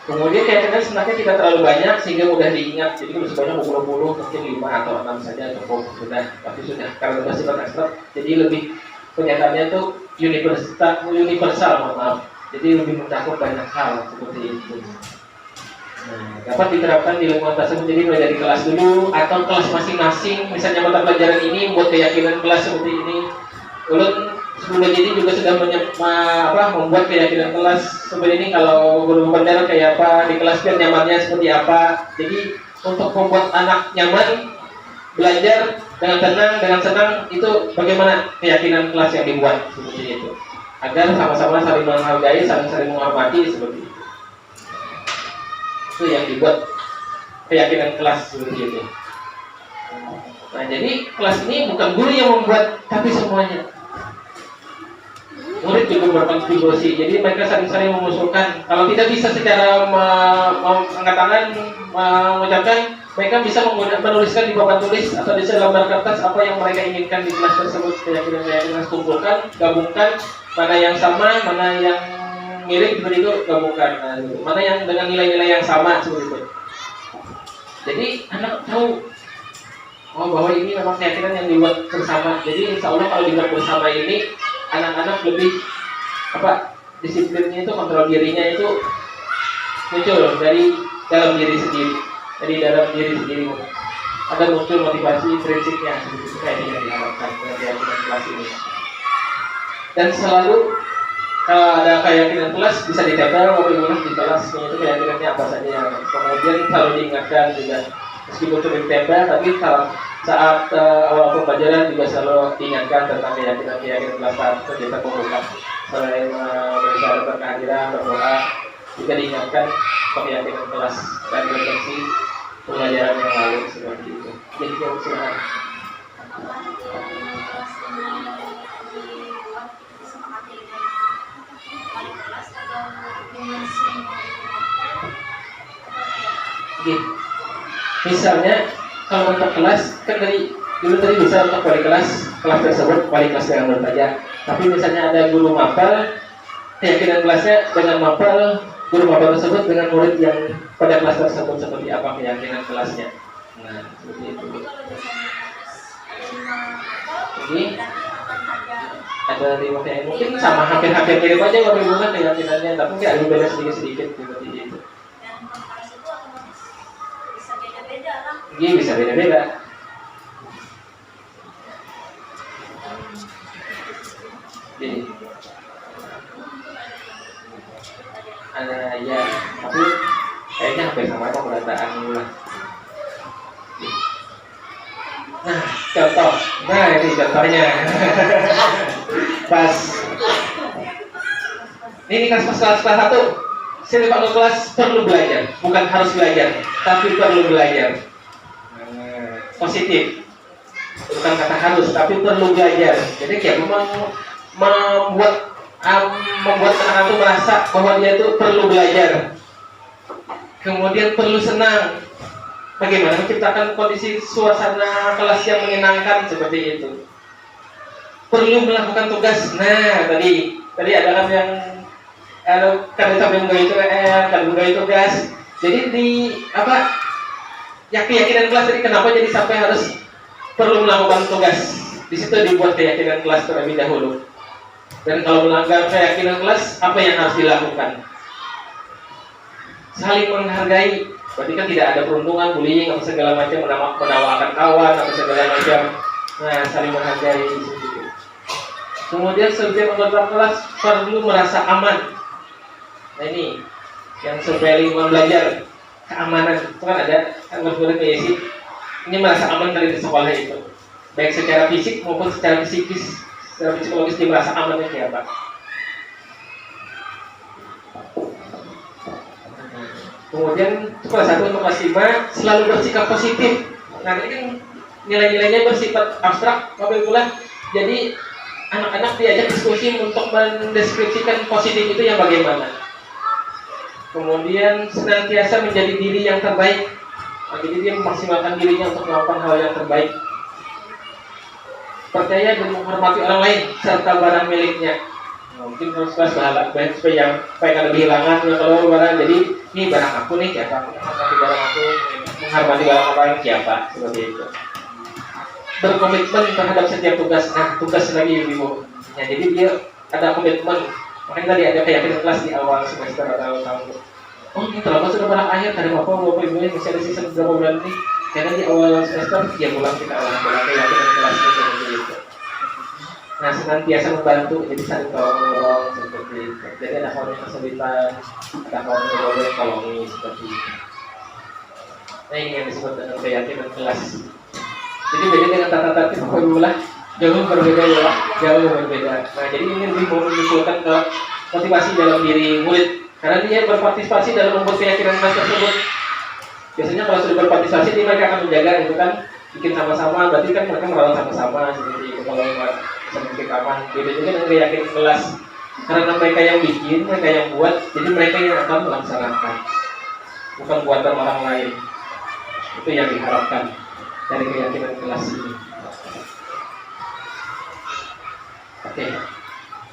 Kemudian keyakinan sebenarnya tidak terlalu banyak sehingga mudah diingat. Jadi kalau sebanyak 20 mungkin 5 atau 6 saja cukup sudah. Tapi sudah karena bersifat abstrak, jadi lebih kenyataannya itu universal, maaf. Jadi lebih mencakup banyak hal seperti itu. Nah, dapat diterapkan di lingkungan tersebut. Jadi mulai dari kelas dulu atau kelas masing-masing. Misalnya mata pelajaran ini buat keyakinan kelas seperti ini. Ulun sebelum jadi juga sudah membuat keyakinan kelas seperti ini. Kalau guru benar kayak apa di kelas biar nyamannya seperti apa. Jadi untuk membuat anak nyaman belajar dengan tenang, dengan senang, itu bagaimana keyakinan kelas yang dibuat seperti itu agar sama-sama saling menghargai, saling menghormati seperti itu. Itu yang dibuat keyakinan kelas seperti itu. Nah jadi kelas ini bukan guru yang membuat, tapi semuanya. Murid juga berkontribusi, jadi mereka saling-saling mengusulkan. Kalau tidak bisa secara angkat tangan mengucapkan, mereka bisa menuliskan di papan tulis atau di lembar kertas apa yang mereka inginkan di kelas tersebut. Keyakinan kumpulkan, gabungkan, mana yang sama, mana yang mirip seperti itu gabungkan. Nah, mana yang dengan nilai-nilai yang sama seperti itu. Jadi anak tahu bahwa ini memang keyakinan yang dibuat bersama. Jadi insya Allah kalau dibuat bersama ini anak-anak lebih disiplinnya itu, kontrol dirinya itu muncul dari dalam diri sendiri, ada muncul motivasi prinsipnya seperti itu kayak yang diharapkan dari kelas ini. Dan selalu Kalau ada keyakinan kelas bisa ditempel Bapak Ibu di kelas itu keyakinannya apa saja. Kemudian selalu diingatkan juga meskipun sudah ditempel tapi saat awal pembelajaran juga selalu diingatkan tentang keyakinan kelas saat kegiatan pembuka. Selain bersyarat berkehadiran berdoa juga diingatkan keyakinan kelas dan refleksi pembelajaran yang lalu seperti itu. Jadi silakan. Apakah keyakinan kelas ini dibuat disepakati dengan wali kelas atau dengan semua Oke. Misalnya kalau untuk kelas kan dulu tadi bisa untuk wali kelas tersebut wali kelas yang bertanya. Tapi misalnya ada guru mapel, keyakinan kelasnya dengan mapel, guru mapel tersebut dengan murid yang pada kelas tersebut seperti apa keyakinan kelasnya. Nah, seperti itu. Jadi ada lima kayak mungkin sama hampir mirip aja kalau hubungan keyakinannya, tapi mungkin ada beda sedikit seperti itu. dan kontras itu otomatis bisa beda-beda lah. Iya bisa beda-beda. Jadi ada ya, tapi kayaknya hampir sama kok pendataan lah. Nah, contoh. Nah, ini contohnya. Pas ini kelas 1. Saya Pak kelas perlu belajar, bukan harus belajar, tapi perlu belajar. Positif. Bukan kata harus, tapi perlu belajar. Jadi kayak membuat anak itu merasa bahwa dia itu perlu belajar. Kemudian perlu senang. Bagaimana menciptakan kondisi suasana kelas yang menyenangkan seperti itu. Perlu melakukan tugas. Nah, tadi ada kan yang kan sampai menggawe tugas. Jadi keyakinan kelas tadi kenapa jadi sampai harus perlu melakukan tugas. Di situ dibuat keyakinan kelas terlebih dahulu. Dan kalau melanggar keyakinan kelas, apa yang harus dilakukan? Saling menghargai. Berarti kan tidak ada perundungan, bullying, atau segala macam, menawarkan kawan, atau segala macam. Nah, saling menghargai di situ. Kemudian setiap anggota kelas perlu merasa aman. Nah ini, yang survei lingkungan belajar, keamanan. Itu kan ada anggota PSI. Ini merasa aman dari di sekolah itu. Baik secara fisik maupun secara psikis, secara psikologis dia merasa amannya kayak apa. Kemudian kelas 1 untuk kelas 5 selalu bersikap positif. Nah ini kan nilai-nilainya bersifat abstrak, apabila jadi anak-anak diajak diskusi untuk mendeskripsikan positif itu yang bagaimana. Kemudian senantiasa menjadi diri yang terbaik. Nah, jadi dia memaksimalkan dirinya untuk melakukan hal yang terbaik. Percaya dan menghormati orang lain serta barang miliknya. Mungkin harus bahas supaya kalau kehilangan kalau barang, jadi ini barang aku nih siapa, menghormati barang aku, menghormati barang orang lain siapa, seperti itu. Berkomitmen terhadap setiap tugas. Nah, tugas lagi ibu. Ya, jadi dia ada komitmen. Makanya tadi ada keyakinan kelas di awal semester atau tahun. Oh, ini terlambat sudah pada akhir, tadi bapak ibu masih ada sisa beberapa bulan nih. Karena di awal semester dia pulang kita ulang keyakinan kelasnya seperti itu. Nah, senantiasa membantu, jadi saling tolong seperti itu. Jadi ada kawan yang kesulitan, ada kawan yang boleh tolongi seperti itu. Nah, ini yang disebut dengan keyakinan kelas. Jadi beda dengan tata tertib lah, jauh berbeda ya, jauh berbeda. Nah, jadi ini lebih memunculkan ke motivasi dalam diri murid, karena dia berpartisipasi dalam membuat keyakinan kelas tersebut. Biasanya kalau sudah berpartisipasi, dia mereka akan menjaga itu kan, bikin sama-sama, berarti kan mereka merawat sama-sama seperti itu. Kalau seperti aman, beda juga dengan keyakinan kelas. Karena mereka yang bikin, mereka yang buat, jadi mereka yang akan melaksanakan, bukan buatan orang lain. Itu yang diharapkan dari keyakinan kelas ini. Oke,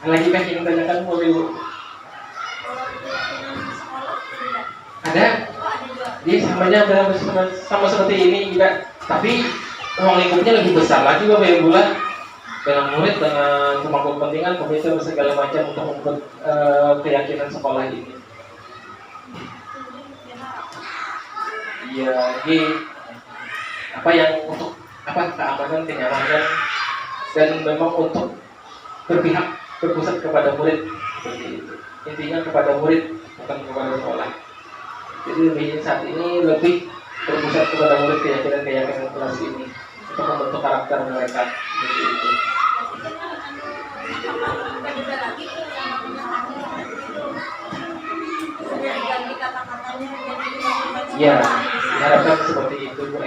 lagi kan yang tanyakan mau ibu? Ada? Dia samanya sama seperti ini juga, tapi ruang lingkupnya lebih besar lagi bapak ibu lah. Dengan murid, dengan pemangku kepentingan, komite segala macam untuk membuat keyakinan sekolah ini. Iya, jadi apa yang untuk keamanan, kenyamanan, dan memang untuk berpihak berpusat kepada murid. Seperti itu. Intinya kepada murid, bukan kepada sekolah. Jadi lebih saat ini lebih berpusat kepada murid, keyakinan kelas ini untuk membentuk karakter mereka. Seperti itu. Beda lagi tuh yang sudah diganti kata-katanya menjadi Ya, diharapkan seperti itu, Bu.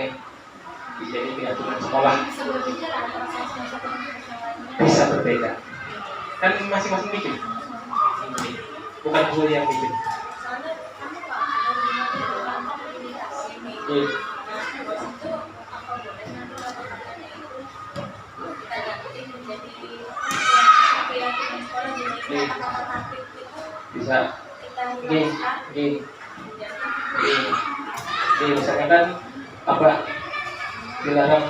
Jadi aturan sekolah sebelumnya ada proses masuk ke lainnya. bisa berbeda. Kan masing-masing bikin. Bukan guru yang bikin. Soalnya kamu Pak ada di kantor komunikasi nih. Iya. Nah, bos itu apa boleh nanti kata-katanya itu kita ganti menjadi keyakinan sekolah jadi kata-kata taktik itu Bisa. kita Gini, hilangkan. gini. Misalnya kan apa, dilarang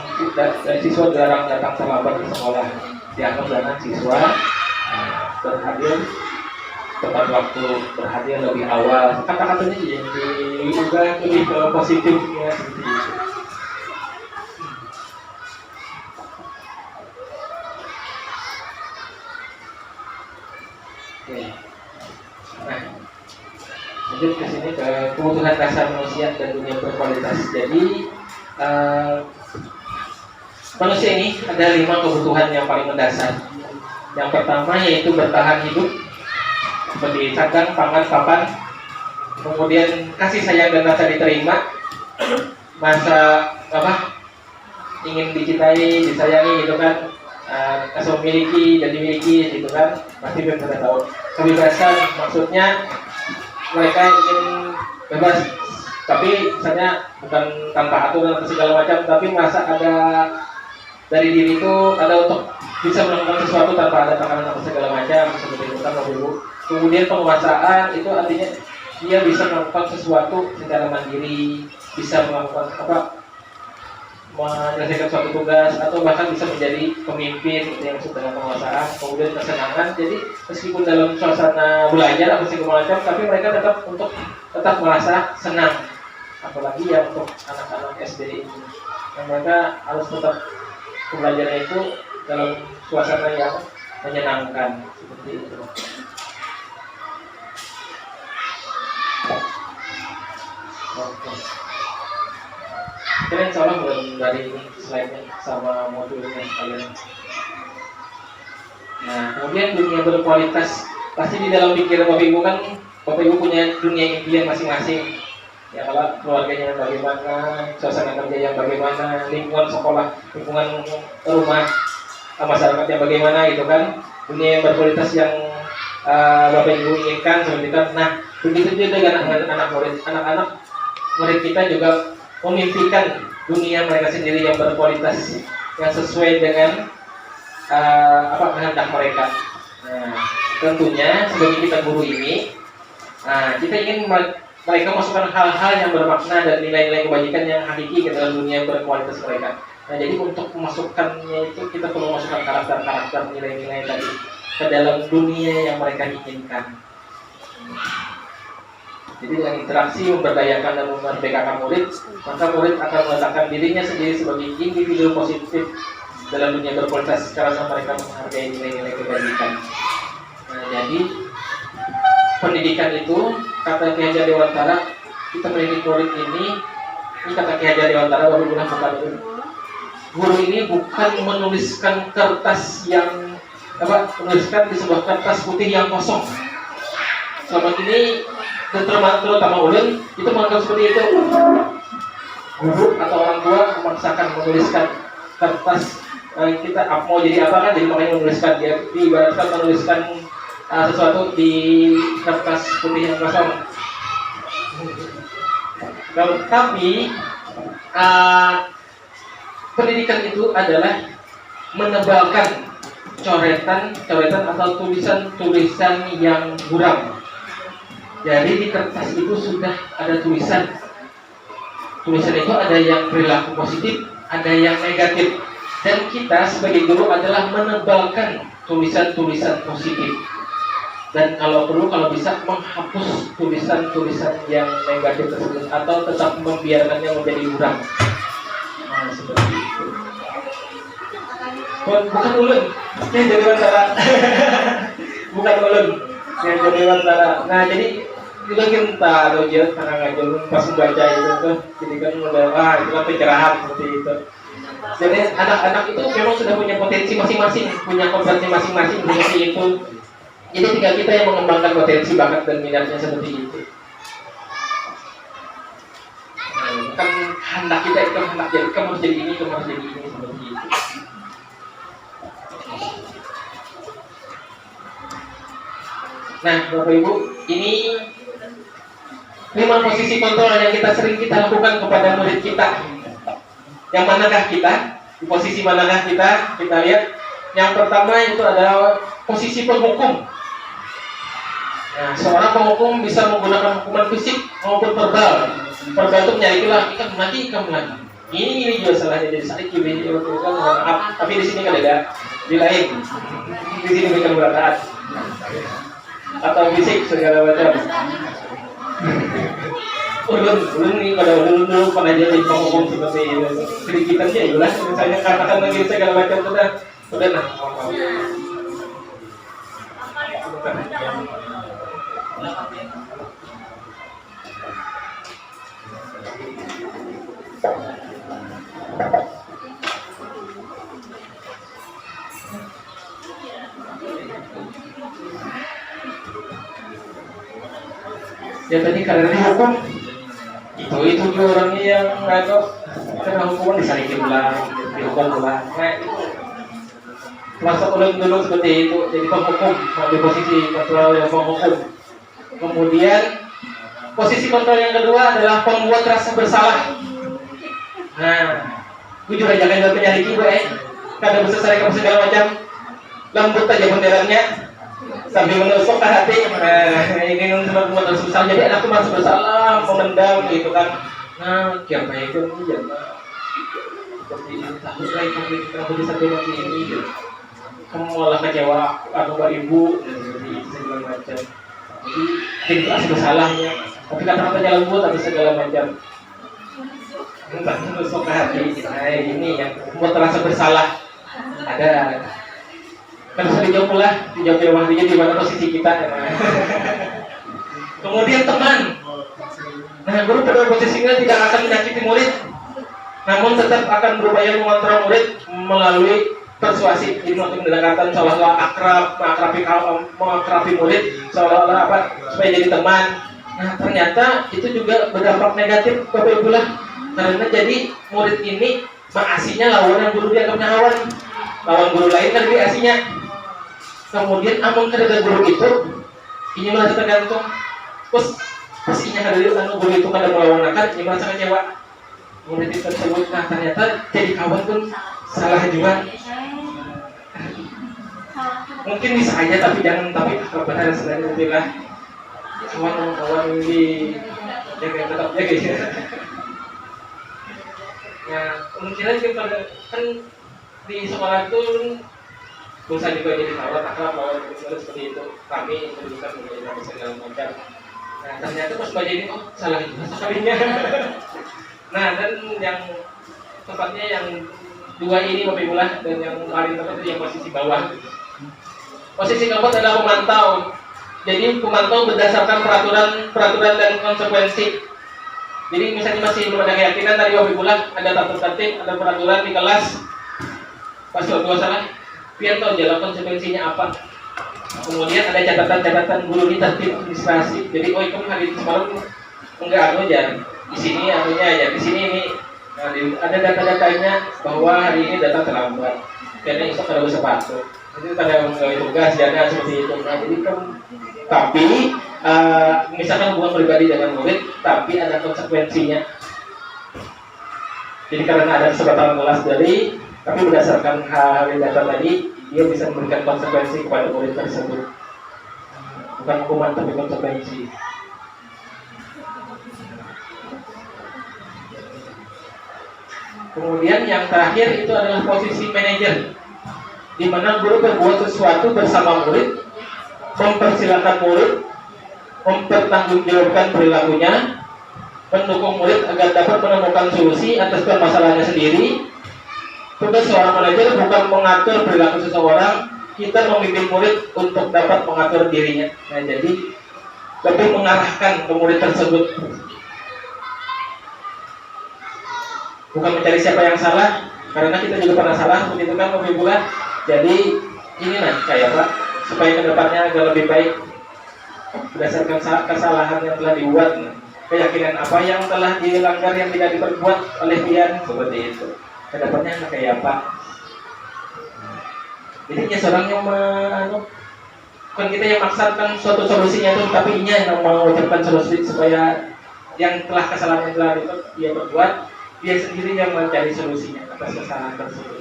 dari siswa dilarang datang terlambat ke sekolah, dianggap dengan siswa berhadir tepat waktu, berhadir lebih awal, kata-katanya jadi juga lebih ke positif ya, seperti itu. Oke. Nah, lanjut ke sini ke kebutuhan dasar manusia dan dunia berkualitas. Jadi manusia ini ada 5 kebutuhan yang paling mendasar. Yang pertama yaitu bertahan hidup, seperti sandang, pangan, papan. Kemudian kasih sayang dan rasa diterima, masa apa? Ingin dicintai, disayangi gitu kan, rasa memiliki dan dimiliki gitu kan, pasti belum pernah tahu. Kebebasan maksudnya mereka ingin bebas, tapi misalnya bukan tanpa aturan atau segala macam, tapi merasa ada dari diri itu ada untuk bisa melakukan sesuatu tanpa ada tekanan atau segala macam, seperti itu kan Bapak Ibu. Kemudian penguasaan itu artinya dia bisa melakukan sesuatu secara mandiri, bisa melakukan apa, menyelesaikan suatu tugas, atau bahkan bisa menjadi pemimpin yang disebut dengan penguasaan. Kemudian kesenangan, jadi meskipun dalam suasana belajar atau segala macam, tapi mereka tetap merasa senang. Apalagi yang untuk anak-anak SD ini, yang mereka harus tetap belajarnya itu dalam suasana yang menyenangkan, seperti itu. Oke. Kalian insya Allah belum dari slide-nya sama modulnya kalian. Nah, kemudian dunia berkualitas, pasti di dalam pikiran Bapak Ibu kan, Bapak Ibu punya dunia impian masing-masing. Ya, kalau keluarganya yang bagaimana, suasana kerja yang bagaimana, lingkungan sekolah, lingkungan rumah, masyarakat yang bagaimana gitu kan, dunia yang berkualitas yang Bapak Ibu inginkan seperti itu. Nah, begitu juga dengan anak-anak murid kita juga memimpikan dunia mereka sendiri yang berkualitas, yang sesuai dengan kehendak mereka. Nah, tentunya sebagai kita guru ini, kita ingin mereka masukkan hal-hal yang bermakna dan nilai-nilai kebajikan yang hakiki ke dalam dunia berkualitas mereka. Nah, jadi untuk memasukkannya itu kita perlu masukkan karakter-karakter, nilai-nilai tadi ke dalam dunia yang mereka inginkan. Jadi dengan interaksi memberdayakan dan memerdekakan murid, maka murid akan meletakkan dirinya sendiri sebagai individu positif dalam dunia berkualitas karena mereka menghargai nilai-nilai kebajikan. Nah, jadi pendidikan itu, kata Ki Hajar Dewantara, kita mendidik murid ini kata Ki Hajar Dewantara baru bilang bukan itu. Guru ini bukan menuliskan kertas yang menuliskan di sebuah kertas putih yang kosong. Selama ini dan terutama ulun itu menganggap seperti itu. Guru atau orang tua memaksakan menuliskan kertas, kita mau jadi apa kan, jadi makanya menuliskan, dia diibaratkan menuliskan sesuatu di kertas putih yang kosong. Tapi pendidikan itu adalah menebalkan coretan atau tulisan yang buram. Jadi di kertas itu sudah ada tulisan. Tulisan itu ada yang perilaku positif, ada yang negatif. Dan kita sebagai guru adalah menebalkan tulisan-tulisan positif. Dan kalau perlu, kalau bisa menghapus tulisan-tulisan yang negatif tersebut, atau tetap membiarkannya menjadi buram. Nah, seperti itu. Bukan ulun, ini dari Dewantara. Bukan ulun. Ngajar lewat cara. Nah jadi kita kita atau dia karena ngajar pas membaca itu tuh, jadi kan udah itu kan pencerahan seperti itu. Jadi anak-anak itu memang sudah punya potensi masing-masing, punya kompetensi masing-masing seperti itu. Jadi tinggal kita yang mengembangkan potensi bakat dan minatnya seperti itu. Kan hendak kita itu hendak jadi kamu harus jadi ini, kamu harus jadi ini seperti itu. Nah, Bapak Ibu, ini 5 posisi kontrol yang sering kita lakukan kepada murid kita. Yang manakah kita? Di posisi manakah kita? Kita lihat. Yang pertama itu adalah posisi penghukum. Nah, seorang penghukum bisa menggunakan hukuman fisik maupun verbal. Verbal itu menyakiti kamu lagi. Ini juga salahnya jadi sakit ini kan maaf. Tapi di sini kan ada di lain. Di sini bukan berataan atau fisik segala macam. Ulun nih pada ulun pernah jadi penghukum seperti itu. Sedikitan aja jelas misalnya katakan lagi segala macam udah nah. Ya tadi karena dihukum itu juga orangnya yang nggak kena hukuman disarikin pulang, dihukum pulang. Nah itu masa ulang dulu seperti itu, jadi penghukum di posisi kontrol yang penghukum. Kemudian posisi kontrol yang kedua adalah pembuat rasa bersalah. Nah, jujur aja kan penyakit ibu kadang berselesai segala macam, lembut aja benderanya sambil menusuk ke hati. Nah, ini membuat merasa bersalah. Jadi anak itu merasa bersalah, memendam gitu kan. Nah, siapa itu jangan seperti ini tahu lagi kamu bisa seperti ini. Gitu. Kamu malah kecewa atau ibu dan seperti itu segala macam. Jadi rasa bersalahnya. Tapi kata-katanya lembut atau segala macam. Entah menusuk ke hati. Nah, ini yang membuat rasa bersalah. Ada. Kan bisa dijawab pula, dijawab di mana posisi kita. Nah. Kemudian teman. Nah, guru pada posisinya tidak akan menyakiti murid, namun tetap akan berupaya mengontrol murid melalui persuasi. Jadi untuk mendekatkan seolah-olah mengakrabi murid, seolah-olah apa supaya jadi teman. Nah, ternyata itu juga berdampak negatif Bapak Ibu lah. Karena jadi murid ini mengasinya lawan yang guru dia punya lawan. Lawan guru lain kan dia asinya. Kemudian amun kada guru itu ini merasa tergantung. Terus pastinya kada guru itu kada melawan akan ini merasa kecewa. Murid itu tersebut nah ternyata jadi kawan pun salah juga. Mungkin bisa aja tapi jangan tapi kebenaran selain itu lah. Kawan di jaga tetap jaga ya. Ya kemungkinan kita kan di sekolah itu bisa juga jadi lawan akrab lawan seperti itu kami menunjukkan menjadi segala macam. Nah ternyata pas baca ini salah juga sekalinya. Nah dan yang tepatnya yang dua ini Bapak Ibu lah dan yang paling tepat itu yang posisi bawah. Posisi keempat adalah pemantau. Jadi pemantau berdasarkan peraturan dan konsekuensi. Jadi misalnya masih belum ada keyakinan tadi Bapak Ibu lah ada tertib ada peraturan di kelas pas dua salah. Biar tahu jalan konsekuensinya apa. Kemudian ada catatan guru di tertib administrasi. Jadi kamu hari ini semalam enggak aja. Di sini anunya aja. Di sini ini ada data-datanya bahwa hari ini data terlambat. Karena esok ada sepatu. Jadi pada menggawe tugas dana seperti itu. Nah, jadi tapi misalkan hubungan pribadi dengan murid, tapi ada konsekuensinya. Jadi karena ada kesepakatan kelas dari tapi berdasarkan hal yang data tadi, dia bisa memberikan konsekuensi kepada murid tersebut. Bukan hukuman tapi konsekuensi. Kemudian yang terakhir itu adalah posisi manajer, di mana guru berbuat sesuatu bersama murid, mempersilakan murid, mempertanggungjawabkan perilakunya, mendukung murid agar dapat menemukan solusi atas permasalahannya sendiri. Tugas seorang manajer bukan mengatur perilaku seseorang, kita membimbing murid untuk dapat mengatur dirinya. Nah, jadi lebih mengarahkan ke murid tersebut, bukan mencari siapa yang salah, karena kita juga pernah salah, begitu kan lebih pula. Jadi ini kayak Pak, supaya kedepannya agak lebih baik berdasarkan kesalahan yang telah dibuat, keyakinan apa yang telah dilanggar yang tidak diperbuat oleh dia, seperti itu. Kedepannya kayak apa? Jadi seorang yang bukan kita yang maksakan suatu solusinya itu, tapi ia yang mengucapkan solusi supaya yang telah kesalahan yang telah dia berbuat, dia sendiri yang mencari solusinya atas kesalahan tersebut.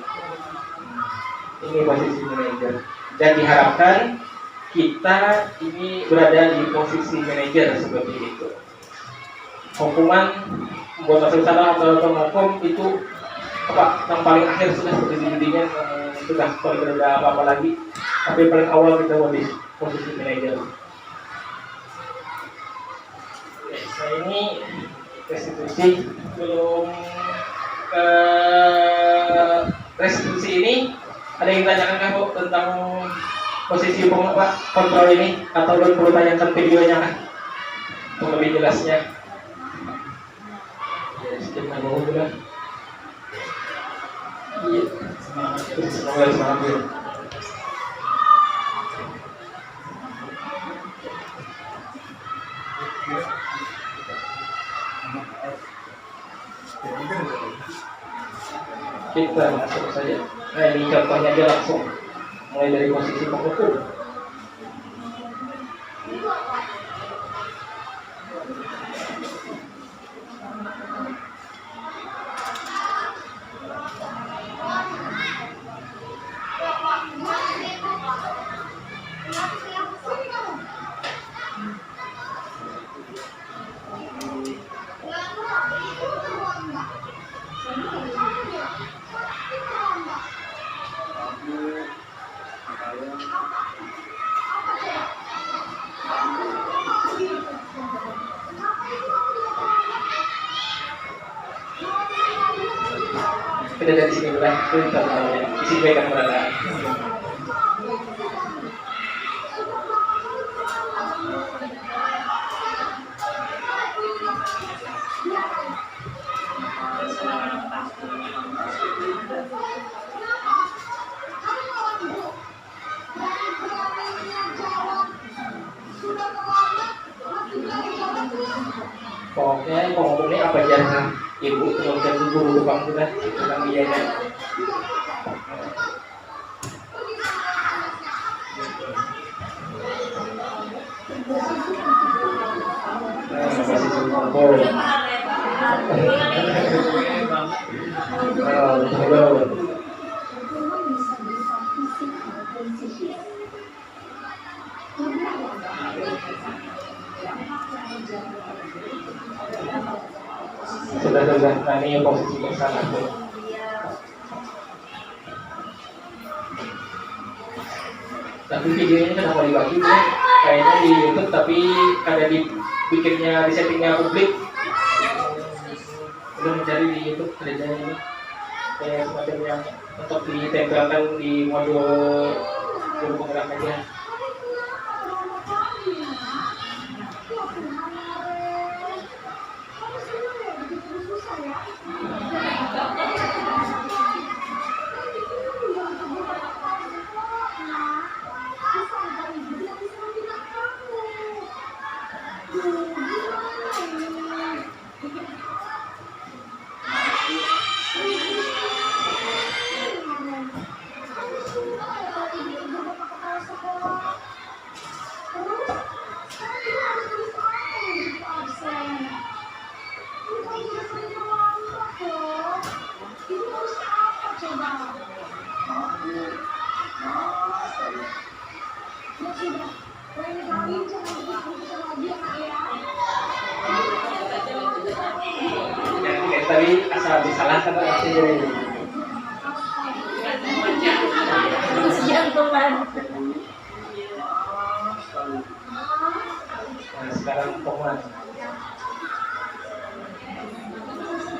Ini posisi manajer. Dan diharapkan kita ini berada di posisi manajer seperti itu. Hukuman buat masalah salah atau hukum itu apa yang paling akhir sudah seperti intinya sudah kalau tidak ada apa-apa lagi. Tapi paling awal kita di posisi manajer. Nah ini restitusi belum ke restitusi ini. Ada yang tanyakan kan Bu tentang posisi kontrol ini, atau belum perlu tanyakan videonya kan untuk lebih jelasnya? Ya, sedikit mau bilang. Iya, semangat. Kita masuk saja. Nah ini contohnya aja langsung, mulai dari posisi penghukum. Kita dari sini dulu, kita isi baikkan berada. Pokoknya ngomong ini apa aja ibu kemudian guru bang sudah tentang biaya. Sudah nah ini posisi bersama tuh. Tapi videonya kan mau dibagi tuh, kayaknya di YouTube tapi ada dibikinnya di settingnya publik. Udah mencari di YouTube kerjanya ini kayak semacam yang untuk ditempelkan di modul guru penggerak aja. Tadi asal disalahkan artinya jadi nah, sekarang pengumuman.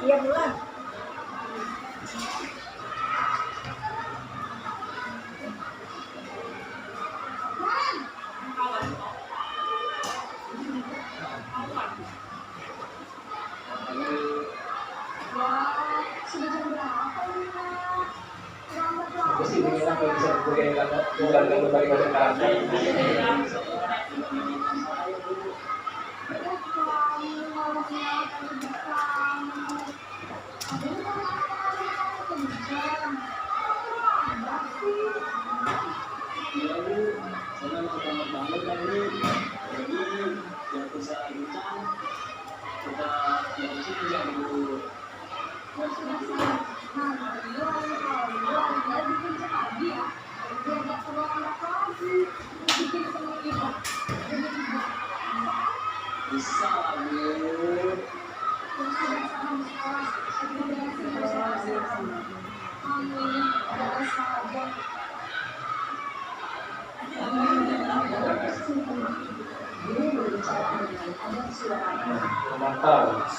Iya bulan. posisi beginilah kalau bisa menggunakan berbagai macam karakter. Mantap.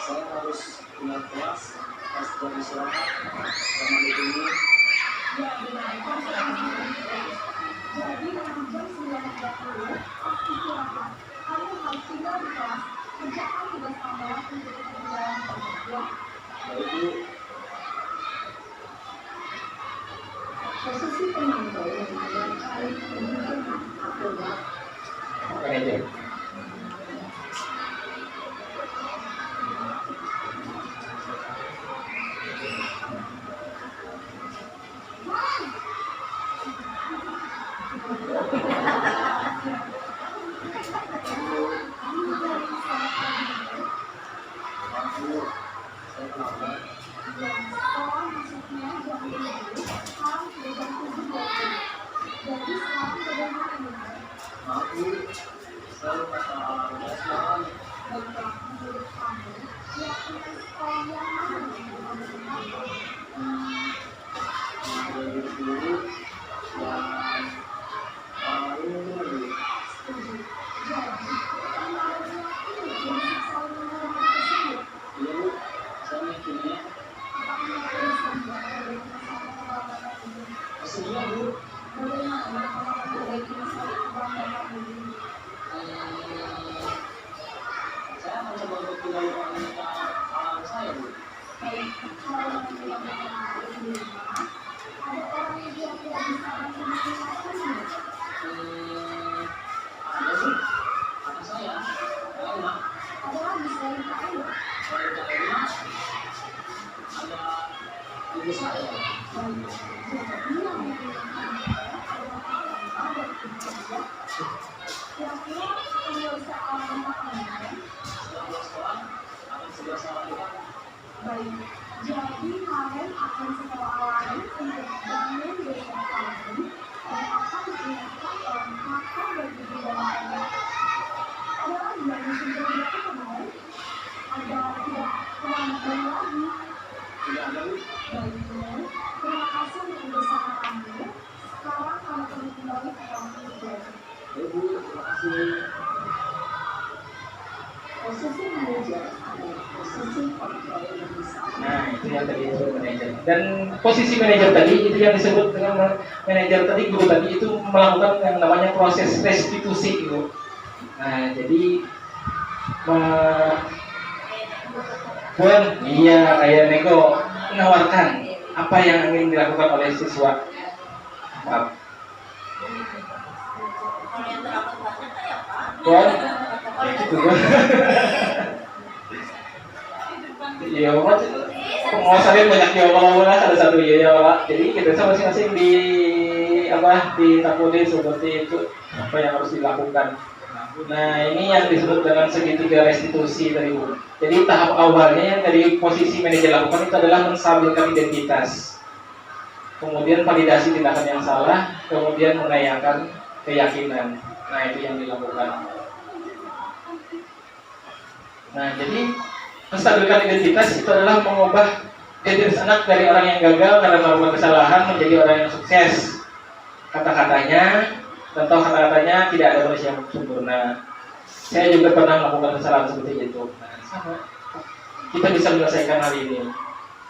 Saya harus punya kelas pas jam istirahat sama di sini. Jadi dalam jam 9.30 istirahat, kamu harus tinggal di kelas, kerjakan tugas tambahan untuk ketinggalan ya. Baik, Posisi penonton yang kali menunjukkan adalah Manajer. saya kenapa? sekolah masuknya jam 7, sekarang sudah jam 7.20. Jadi sekarang bagaimana ini? Maaf Bu, saya lupa soal pelajaran. Baiklah, menurut kamu, keyakinan sekolah yang mana yang benar-benar? Ada dulu dan ini lagi. Setuju. Jadi, antara laki yang saling menghormati tersebut, Iya Bu, saya mikirnya apakah mereka bisa memperbaiki masalah kebahagiaan ini? maksudnya Bu, Bagaimana kalau memperbaiki masalah kebahagiaan ini? saya akan coba untuk tidak lupa tentang saya Bu. Baik, kalau memang melakukan ini di rumah, ada orang yang kira-kira bisa bantu mengingatkannya. Ada Bu, anak saya, Elma. Ada lagi selain Kak Ella. Selain Kak Elma, ada ibu saya. Baik, jadi yang mengingatkan adalah Kak Ella dan ibu saya. Kira-kira penyelesaian makanannya. Setelah pulang sekolah, akan segera saya lakukan. Baik, jadi kalian akan sekolah lain untuk bangun besok pagi dan akan diingatkan oleh kakak dan ibu dan ayah. Ada lagi yang mesti dilakukan, Bang? Ada tidak kelanjutan lagi? Tidak ada Bu. Baik, Bang. Terima kasih untuk kebersamaanmu. Sekarang kami perlu kembali ke kampung juga. Baik Bu, terima kasih. Posisi manajer adalah posisi kontrol yang bisa. Nah, itu yang tadi disebut manajer. Dan posisi manajer tadi itu yang disebut dengan manajer tadi, guru tadi itu melakukan yang namanya proses restitusi gitu. Nah, jadi iya kayak nego menawarkan apa yang ingin dilakukan oleh siswa. Maaf. Kalau yang terlalu banyak kayak apa? Bon, gitu kan. Iya, Pak. Penguasanya banyak ya Allah, ada satu ya Pak. Jadi kita masing-masing ditakutin seperti itu apa yang harus dilakukan. Nah, ini yang disebut dengan segitiga restitusi tadi Bu. Jadi tahap awalnya yang dari posisi manajer lakukan itu adalah menstabilkan identitas. Kemudian validasi tindakan yang salah, kemudian mengayakan keyakinan. Nah, itu yang dilakukan. Nah, jadi menstabilkan identitas itu adalah mengubah identitas anak dari orang yang gagal karena melakukan kesalahan menjadi orang yang sukses. Kata-katanya, contoh kata-katanya tidak ada manusia yang sempurna. Saya juga pernah melakukan kesalahan seperti itu. Nah, sama. Kita bisa menyelesaikan hal ini.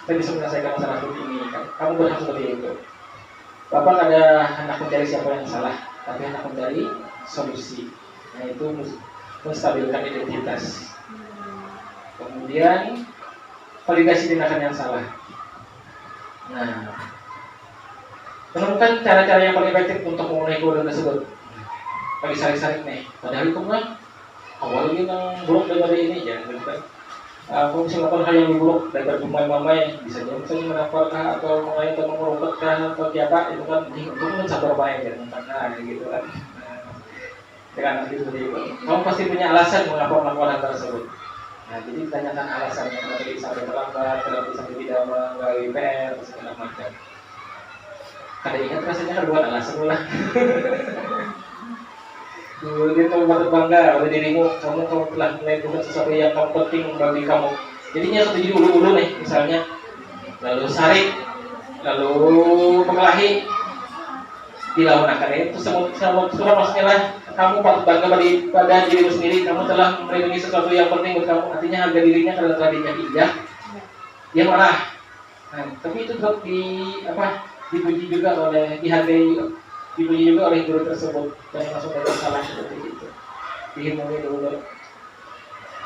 Kita bisa menyelesaikan masalah seperti ini. Kamu berhak seperti itu. Bapak ada hendak mencari siapa yang salah, tapi hendak mencari solusi. Nah, itu menstabilkan identitas. Kemudian validasi tindakan yang salah. Nah, menemukan cara-cara yang paling efektif untuk memenuhi kebutuhan tersebut. Bagi sarik-sarik nih, padahal itu kan awalnya yang buruk daripada ini, jangan gitu kan. Aku bisa melakukan hal yang lebih buruk daripada mamai-mamai, bisa jadi misalnya menampakkan atau mengayu atau merupakan atau siapa itu kan itu kan sabar baik ya, karena gitu kan. Dengan gitu seperti itu, kamu pasti punya alasan mengapa melakukan hal tersebut. Nah, jadi tanyakan alasannya, kenapa sampai terlambat, kenapa sampai tidak menggawi PR, segala macam. Kada ingat rasanya kan buat alasan lah. Dia kamu patut bangga pada dirimu, kamu telah melakukan sesuatu yang kamu penting bagi kamu. Jadinya setuju dulu nih, misalnya, lalu sarik, lalu pengelahi, dilakukan itu semua maksudnya lah. Kamu patut bangga pada dirimu sendiri, kamu telah melindungi sesuatu yang penting buat kamu. Artinya harga dirinya kalau telah dinyaki dia marah. Nah, tapi itu tetap dipuji juga oleh dihargai, dipuji juga oleh guru tersebut dan langsung dari salah seperti itu. Dihimpungi dulu.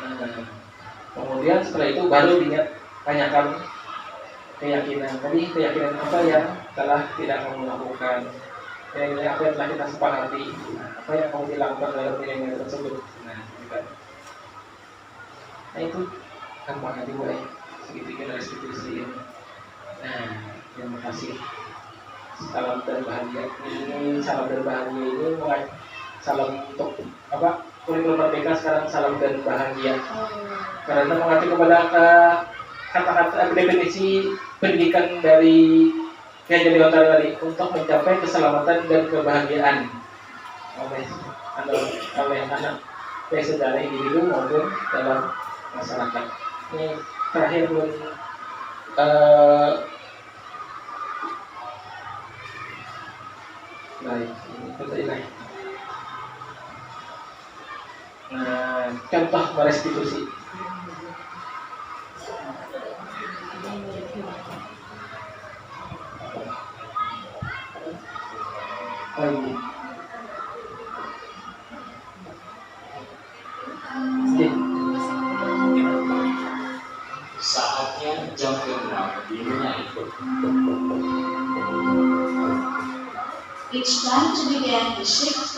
Nah, kemudian setelah itu baru tanyakan keyakinan. Tadi keyakinan apa yang telah tidak kamu lakukan? Apa yang telah kita sepakati? Apa yang kamu dilakukan dalam nilai-nilai tersebut? Nah, gitu. Nah itu gampang aja boleh segitiga restitusi. Nah, terima kasih. Salam dan bahagia ini, salam dan bahagia ini salam untuk apa? Kurikulum Merdeka sekarang salam dan bahagia. Karena mengacu kepada kata-kata definisi pendidikan dari yang jadi lontar tadi untuk mencapai keselamatan dan kebahagiaan oleh anak baik secara individu maupun dalam masyarakat. Ini terakhir belum baik, itu tadi lah. Nah, contoh merestitusi. Saatnya jam 6 dimulai. It's time to begin the 6th